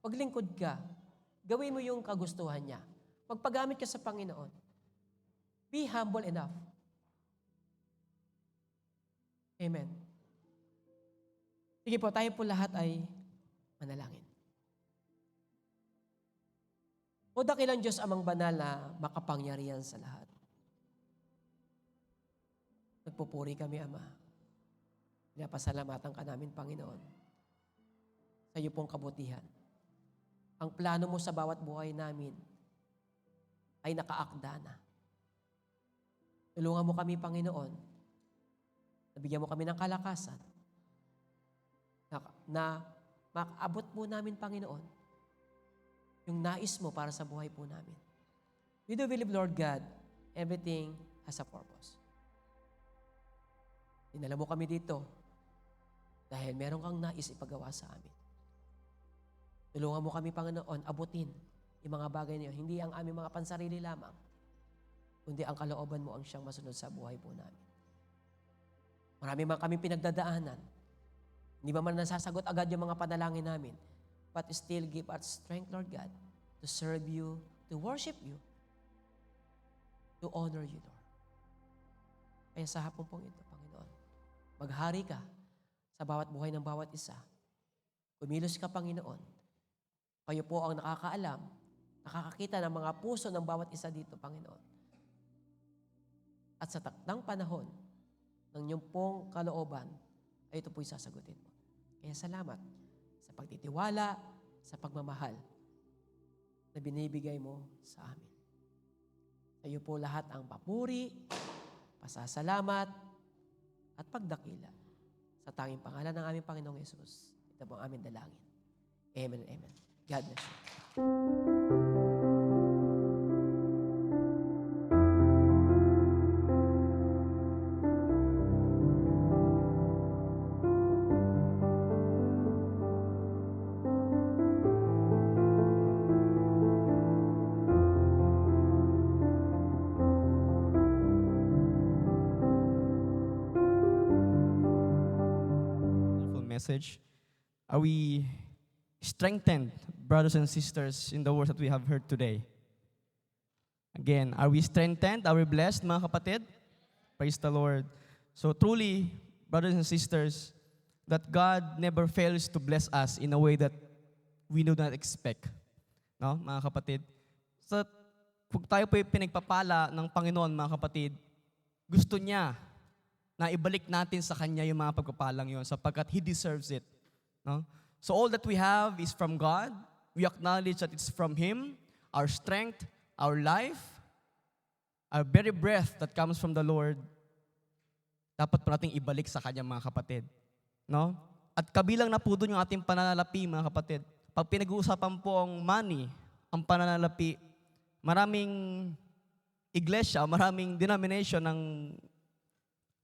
Paglingkod ka, gawin mo yung kagustuhan niya. Magpagamit ka sa Panginoon. Be humble enough. Amen. Sige po, tayo po lahat ay manalangin. O dakilang Diyos amang banal na makapangyarihan sa lahat. Nagpupuri kami, Ama. Pinapasalamatan ka namin, Panginoon, sa iyo pong kabutihan. Ang plano mo sa bawat buhay namin ay nakaakda na. Tulungan mo kami, Panginoon. Nabigyan mo kami ng kalakasan na makaabot po namin, Panginoon, yung nais mo para sa buhay po namin. We do believe, Lord God, everything has a purpose. Dinala mo kami dito dahil meron kang nais ipagawa sa amin. Tulungan mo kami, Panginoon, abutin yung mga bagay niyo. Hindi ang aming mga pansarili lamang, kundi ang kalooban mo ang siyang masunod sa buhay po namin. Marami man kami pinagdadaanan. Hindi ba man nasasagot agad yung mga panalangin namin, but still give us strength, Lord God, to serve you, to worship you, to honor you, Lord. Kaya sa hapon pong ito, Panginoon, maghari ka sa bawat buhay ng bawat isa. Kumilos ka, Panginoon. Kayo po ang nakakaalam, nakakakita ng mga puso ng bawat isa dito, Panginoon. At sa takdang panahon ng iyong pong kalooban, ay ito po'y sasagutin mo. Kaya salamat sa pagtitiwala, sa pagmamahal na binibigay mo sa amin. Sa iyo po lahat ang papuri, pasasalamat, at pagdakila. Sa tanging pangalan ng aming Panginoong Yesus, ito po ang aming dalangin. Amen and amen. God bless you. Wonderful message. Are we strengthened, brothers and sisters, in the words that we have heard today? Again, are we strengthened? Are we blessed, mga kapatid? Praise the Lord. So truly, brothers and sisters, that God never fails to bless us in a way that we do not expect. No, mga kapatid? So, kung tayo po pinagpapala ng Panginoon, mga kapatid, gusto niya na ibalik natin sa Kanya yung mga pagpapalang yun sapagkat He deserves it. No? So all that we have is from God. We acknowledge that it's from Him, our strength, our life, our very breath that comes from the Lord. Dapat po nating ibalik sa Kanya, mga kapatid. No? At kabilang na po doon yung ating pananalapi, mga kapatid. Pag pinag-uusapan po ang money, ang pananalapi, maraming iglesia, maraming denomination ng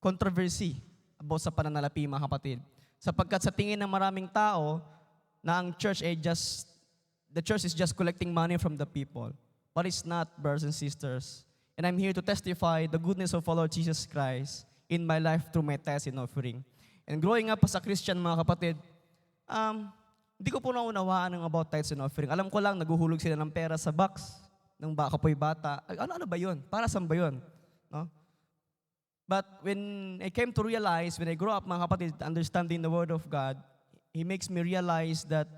controversy about sa pananalapi, mga kapatid. Sapagkat sa tingin ng maraming tao na ang church the church is just collecting money from the people. But it's not, brothers and sisters. And I'm here to testify the goodness of our Lord Jesus Christ in my life through my tithes and offering. And growing up as a Christian, mga kapatid, hindi ko po naunawaan ng about tithes and offering. Alam ko lang, naguhulog sila ng pera sa box ng kapoy bata. Ano ba yun? Para saan ba yun? No? But when I came to realize, when I grew up, mga kapatid, understanding the Word of God, He makes me realize that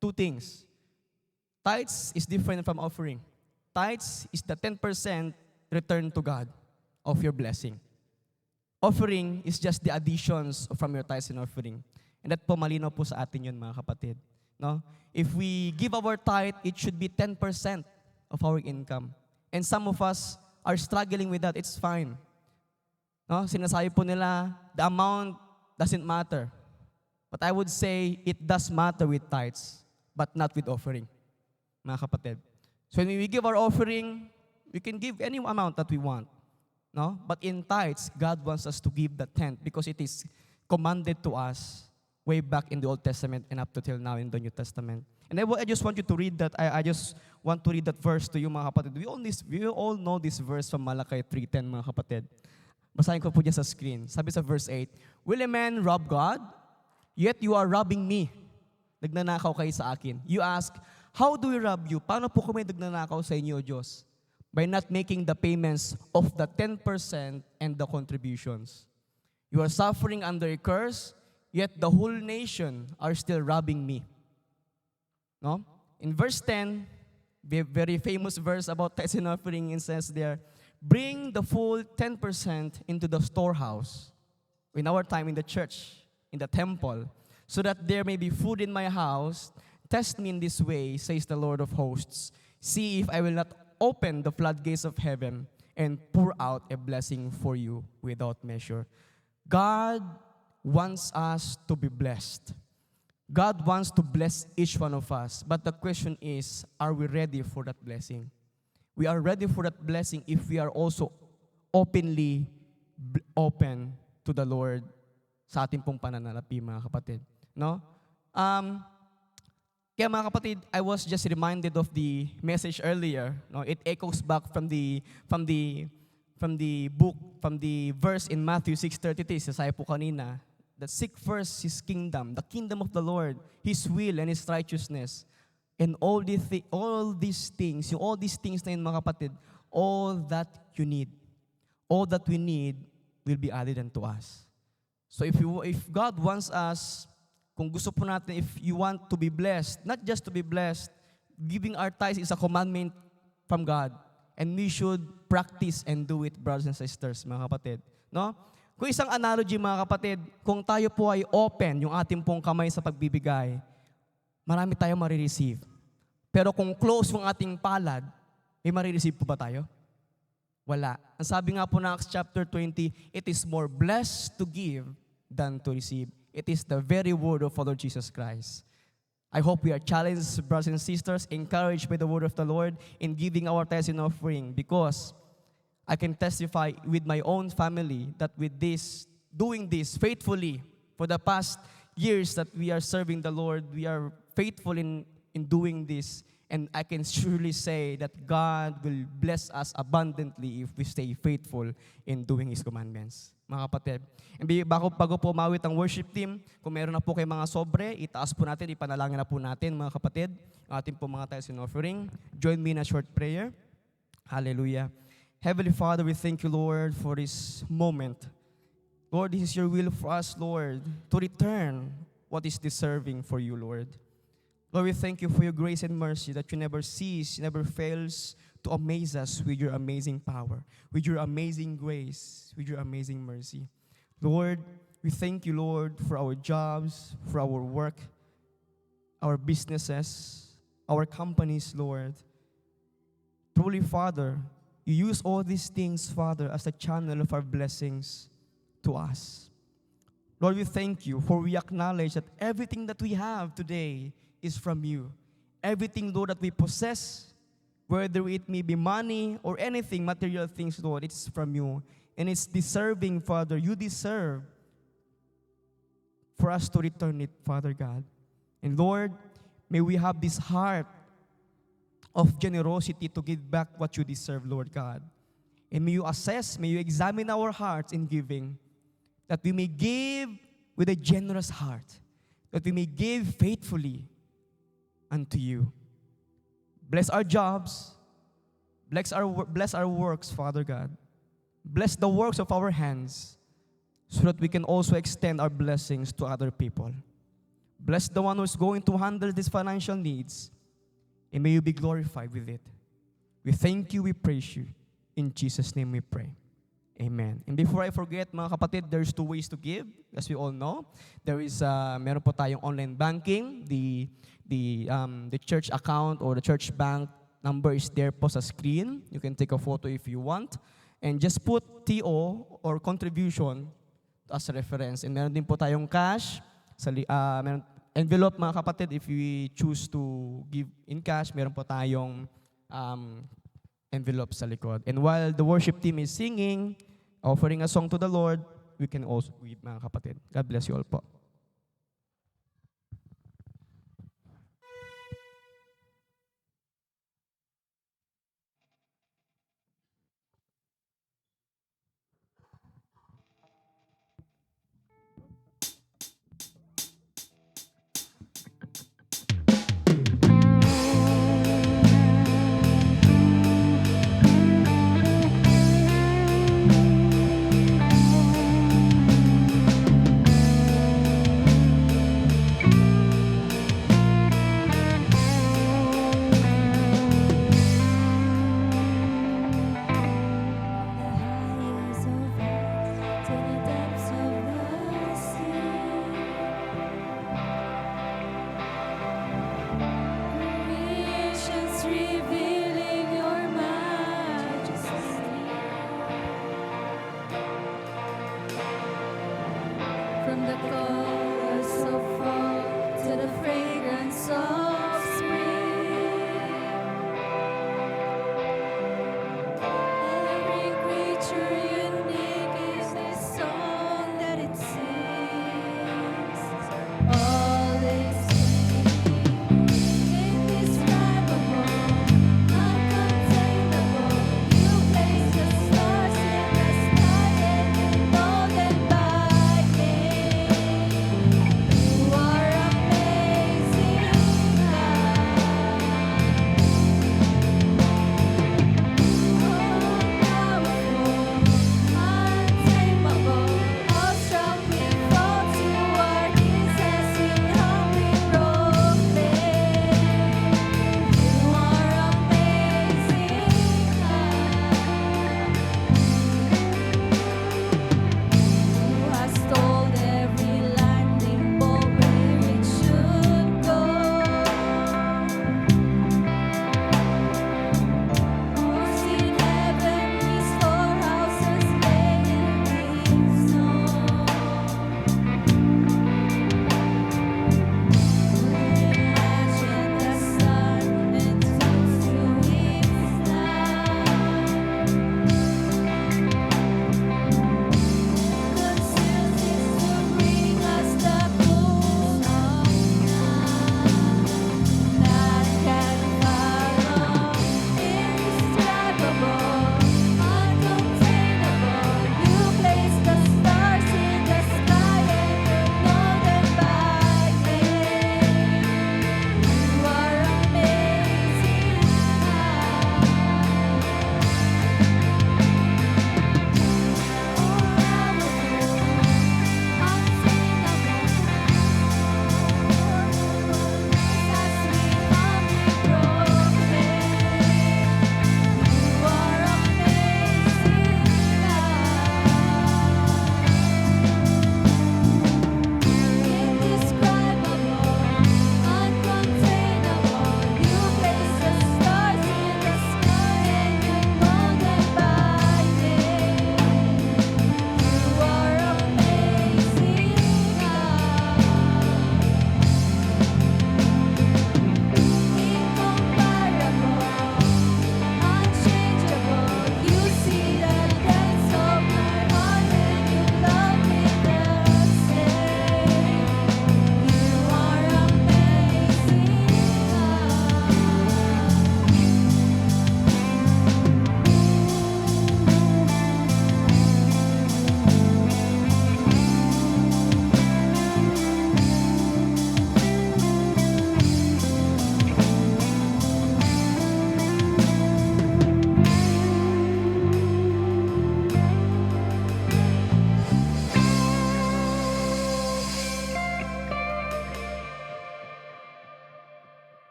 two things. Tithes is different from offering. Tithes is the 10% return to God of your blessing. Offering is just the additions from your tithes and offering. And that po malinaw po sa atin yun, mga kapatid. No? If we give our tithe, it should be 10% of our income. And some of us are struggling with that. It's fine. No? Sinasabi po nila, the amount doesn't matter. But I would say, it does matter with tithes, but not with offering, mga kapatid. So when we give our offering, we can give any amount that we want. No? But in tithes, God wants us to give the tenth because it is commanded to us way back in the Old Testament and up to till now in the New Testament. And I just want you to read that. I just want to read that verse to you, mga kapatid. We all know this verse from Malachi 3:10, mga kapatid. Basahin ko po dyan sa screen. Sabi sa verse 8, will a man rob God? Yet you are robbing me. Nagnanakaw kayo sa akin. You ask, how do we rob you? Paano po kami nagnanakaw sa inyo, Diyos? By not making the payments of the 10% and the contributions. You are suffering under a curse, yet the whole nation are still robbing me. No? In verse 10, very famous verse about tithes and offering, it says there, bring the full 10% into the storehouse, in our time in the church, in the temple, so that there may be food in my house. Test me in this way, says the Lord of hosts. See if I will not open the floodgates of heaven and pour out a blessing for you without measure. God wants us to be blessed. God wants to bless each one of us. But the question is, are we ready for that blessing? We are ready for that blessing if we are also openly open to the Lord sa ating pong pananalapi, mga kapatid. No? Kaya mga kapatid, I was just reminded of the message earlier. No? It echoes back from the book, from the verse in Matthew 6:33. Sasabi po kanina, that seek first His kingdom, the kingdom of the Lord, His will and His righteousness. And all these things na yun, mga kapatid, all that you need, all that we need will be added unto us. So if God wants us, kung gusto po natin, if you want to be blessed, not just to be blessed, giving our tithes is a commandment from God. And we should practice and do it, brothers and sisters, mga kapatid. No? Kung isang analogy, mga kapatid, kung tayo po ay open yung ating pong kamay sa pagbibigay, marami tayong marireceive. Pero kung close yung ating palad, may marireceive po ba tayo? Wala. Ang sabi nga po ng Acts chapter 20, it is more blessed to give than to receive. It is the very word of our Lord Jesus Christ. I hope we are challenged, brothers and sisters, encouraged by the word of the Lord in giving our tithes and offering, because I can testify with my own family that with this, doing this faithfully for the past years that we are serving the Lord, we are faithful in doing this. And I can surely say that God will bless us abundantly if we stay faithful in doing His commandments. Mga kapatid, bago po mawit ang worship team, kung meron na po kayo mga sobre, itaas po natin, ipanalangin na po natin, mga kapatid, ang ating po mga tithes and offering. Join me in a short prayer. Hallelujah. Heavenly Father, we thank you, Lord, for this moment. Lord, this is your will for us, Lord, to return what is deserving for you, Lord. Lord, we thank you for your grace and mercy that you never cease, never fails to amaze us with your amazing power, with your amazing grace, with your amazing mercy. Lord, we thank you, Lord, for our jobs, for our work, our businesses, our companies, Lord. Truly, Father, you use all these things, Father, as a channel of our blessings to us. Lord, we thank you, for we acknowledge that everything that we have today is from you. Everything, Lord, that we possess, whether it may be money or anything, material things, Lord, it's from you. And it's deserving, Father. You deserve for us to return it, Father God. And Lord, may we have this heart of generosity to give back what you deserve, Lord God. And may you assess, may you examine our hearts in giving, that we may give with a generous heart, that we may give faithfully unto you. Bless our jobs, bless our works, Father God. Bless the works of our hands, so that we can also extend our blessings to other people. Bless the one who's going to handle these financial needs, and may you be glorified with it. We thank you, we praise you. In Jesus' name we pray. Amen. And before I forget, mga kapatid, there's two ways to give. As we all know, there is, meron po tayong online banking. The church account or the church bank number is there po sa screen. You can take a photo if you want. And just put TO or contribution as a reference. And meron din po tayong cash. Meron envelope, mga kapatid, if we choose to give in cash, meron po tayong envelope sa likod. And while the worship team is singing, offering a song to the Lord, we can also give, mga kapatid. God bless you all po.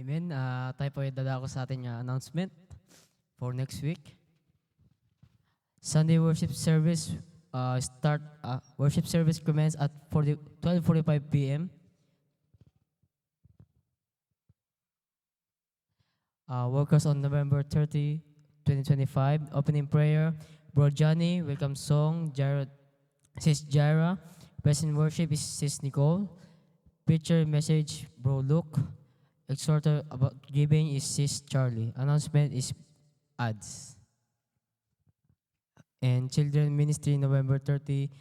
Amen. Tayo po ay dadako sa ating announcement for next week. Sunday worship service worship service commence at 12:45 p.m. Workers on November 30, 2025. Opening prayer, Bro Johnny. Welcome song, Sis Jaira. Present worship is Sis Nicole. Preacher message, Bro Luke. Exhorter about giving is Sis Charlie. Announcement is ads. And Children Ministry, November 30,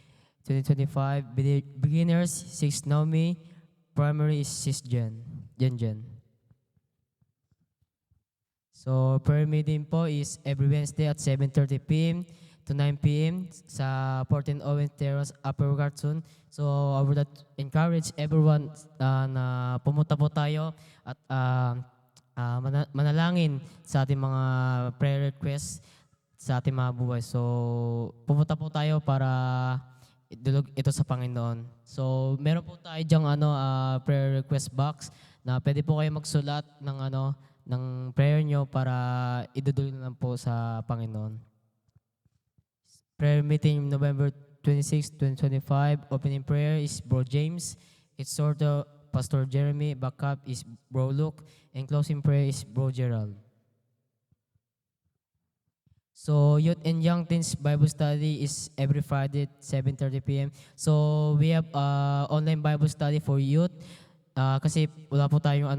2025. Beginners, Sis Naomi. Primary is Sis Jen. So, prayer meeting po is every Wednesday at 7:30 p.m. to 9 p.m. sa 14 Owen Terrace, Upper Carson. So, I would encourage everyone na pumunta po tayo at manalangin sa ating mga prayer requests sa ating mga buhay. So, pumunta po tayo para idulog ito sa Panginoon. So, meron po tayo diyang prayer request box na pwede po kayo magsulat ng prayer nyo para idudulog lang po sa Panginoon. Prayer meeting November 26, 2025. Opening prayer is Bro James. Exhorter Pastor Jeremy. Backup is Bro Luke. And closing prayer is Bro Gerald. So, Youth and Young Teens Bible Study is every Friday at 7:30 p.m. So, we have online Bible study for youth. Kasi wala po tayong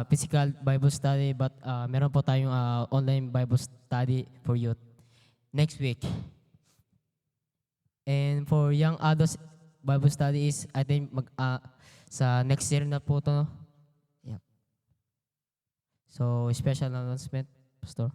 physical Bible study, but meron po tayong online Bible study for youth next week. And for young adults Bible study is, I think, sa next year na po to. Yep. So, special announcement, Pastor.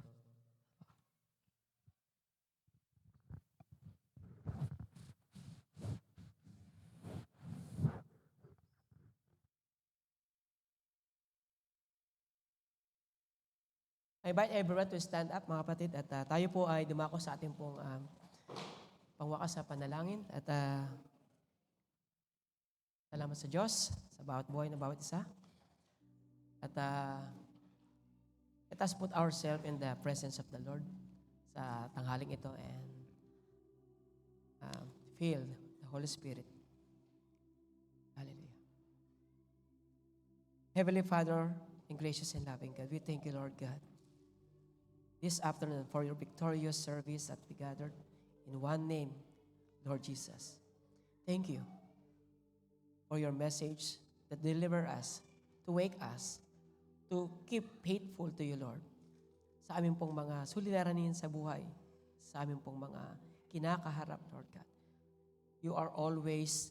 I invite everyone to stand up, mga kapatid, at tayo po ay dumako sa ating pong pangwakas sa panalangin. At salamat sa Diyos sa bawat buhay ng bawat isa. At let us put ourselves in the presence of the Lord sa tanghaling ito and feel the Holy Spirit. Hallelujah. Heavenly Father, and gracious and loving God, we thank you, Lord God, this afternoon for your victorious service that we gathered in one name, Lord Jesus. Thank you for your message that deliver us, to wake us, to keep faithful to you, Lord. Sa aming pong mga suliranin sa buhay, sa aming pong mga kinakaharap, Lord God. You are always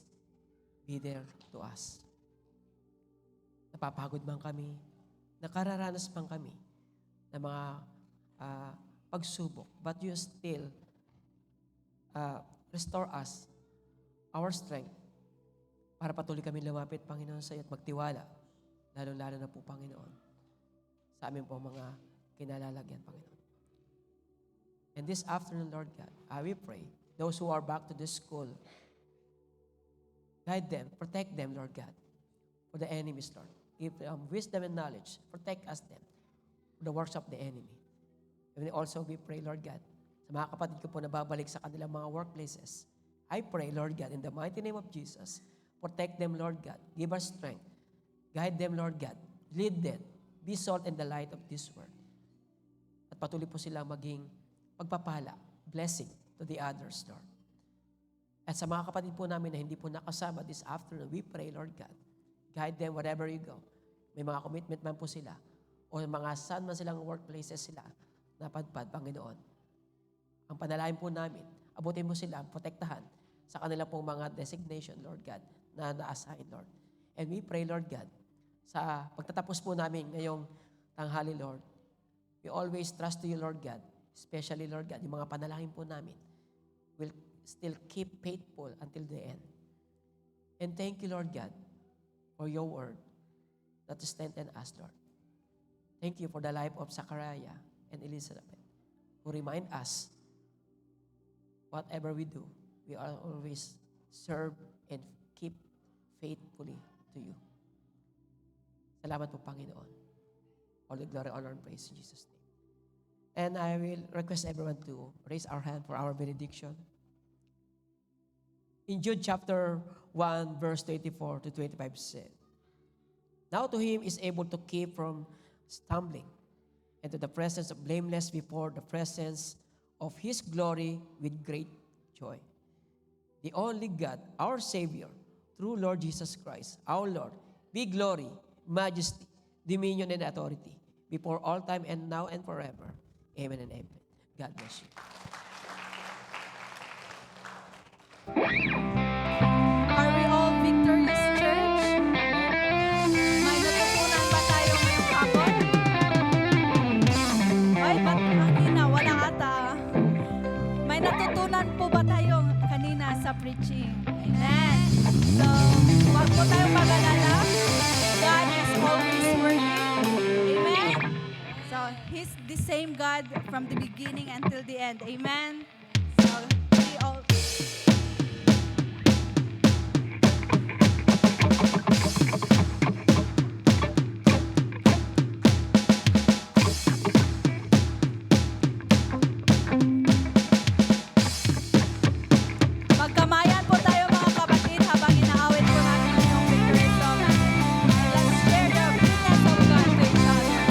be there to us. Napapagod man kami, nakararanas man kami ng mga pagsubok, but you still restore us our strength para patuloy kami lumapit, Panginoon, sa iyo at magtiwala, lalo-lalo na po, Panginoon, sa amin po mga kinalalagyan, Panginoon. And this afternoon, Lord God, I will pray, those who are back to this school, guide them, protect them, Lord God, for the enemies, Lord. Give them wisdom and knowledge. Protect us them for the works of the enemy. And also we pray, Lord God, sa mga kapatid ko po na babalik sa kanilang mga workplaces, I pray, Lord God, in the mighty name of Jesus, protect them, Lord God. Give us strength. Guide them, Lord God. Lead them. Be salt in the light of this world. At patuloy po silang maging pagpapala, blessing to the others, Lord. At sa mga kapatid po namin na hindi po nakasama this afternoon, we pray, Lord God, guide them wherever you go. May mga commitment man po sila o mga saan man silang workplaces sila, napadpad, Panginoon. Ang panalangin po namin, abutin mo sila, protektahan sa kanilang pong mga designation, Lord God, na na-assign, Lord. And we pray, Lord God, sa pagtatapos po namin ngayong tanghali, Lord, we always trust to you, Lord God, especially, Lord God, yung mga panalangin po namin will still keep faithful until the end. And thank you, Lord God, for your word that strengthen us, Lord. Thank you for the life of Zachariah and Elizabeth, who remind us, whatever we do, we are always serve and keep faithfully to you. Salamat po, Panginoon. All the glory, honor, and praise in Jesus' name. And I will request everyone to raise our hand for our benediction. In Jude chapter 1, verse 24 to 25 said, Now to him is able to keep from stumbling, and to the presence of blameless before the presence of his glory with great joy. The only God, our Savior, through Lord Jesus Christ, our Lord, be glory, majesty, dominion, and authority before all time and now and forever. Amen and amen. God bless you. Are we all victorious, church? May natutunan ba tayo ngayong hapon? Ay, ba't kanina? Wala ata. May natutunan po ba tayo kanina sa preaching? Amen. So, huwag po tayong mag-alala. God is always working. Amen. So, He's the same God from the beginning until the end. Amen. So, we all... Magkamayan po tayo mga kapatid habang inaawit po natin yung victory song. Let's share the goodness of God to each other.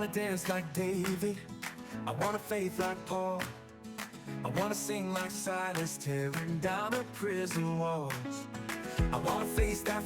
wanna dance like David. I want a faith like Paul. I wanna sing like Silas, tearing down the prison walls. I wanna face that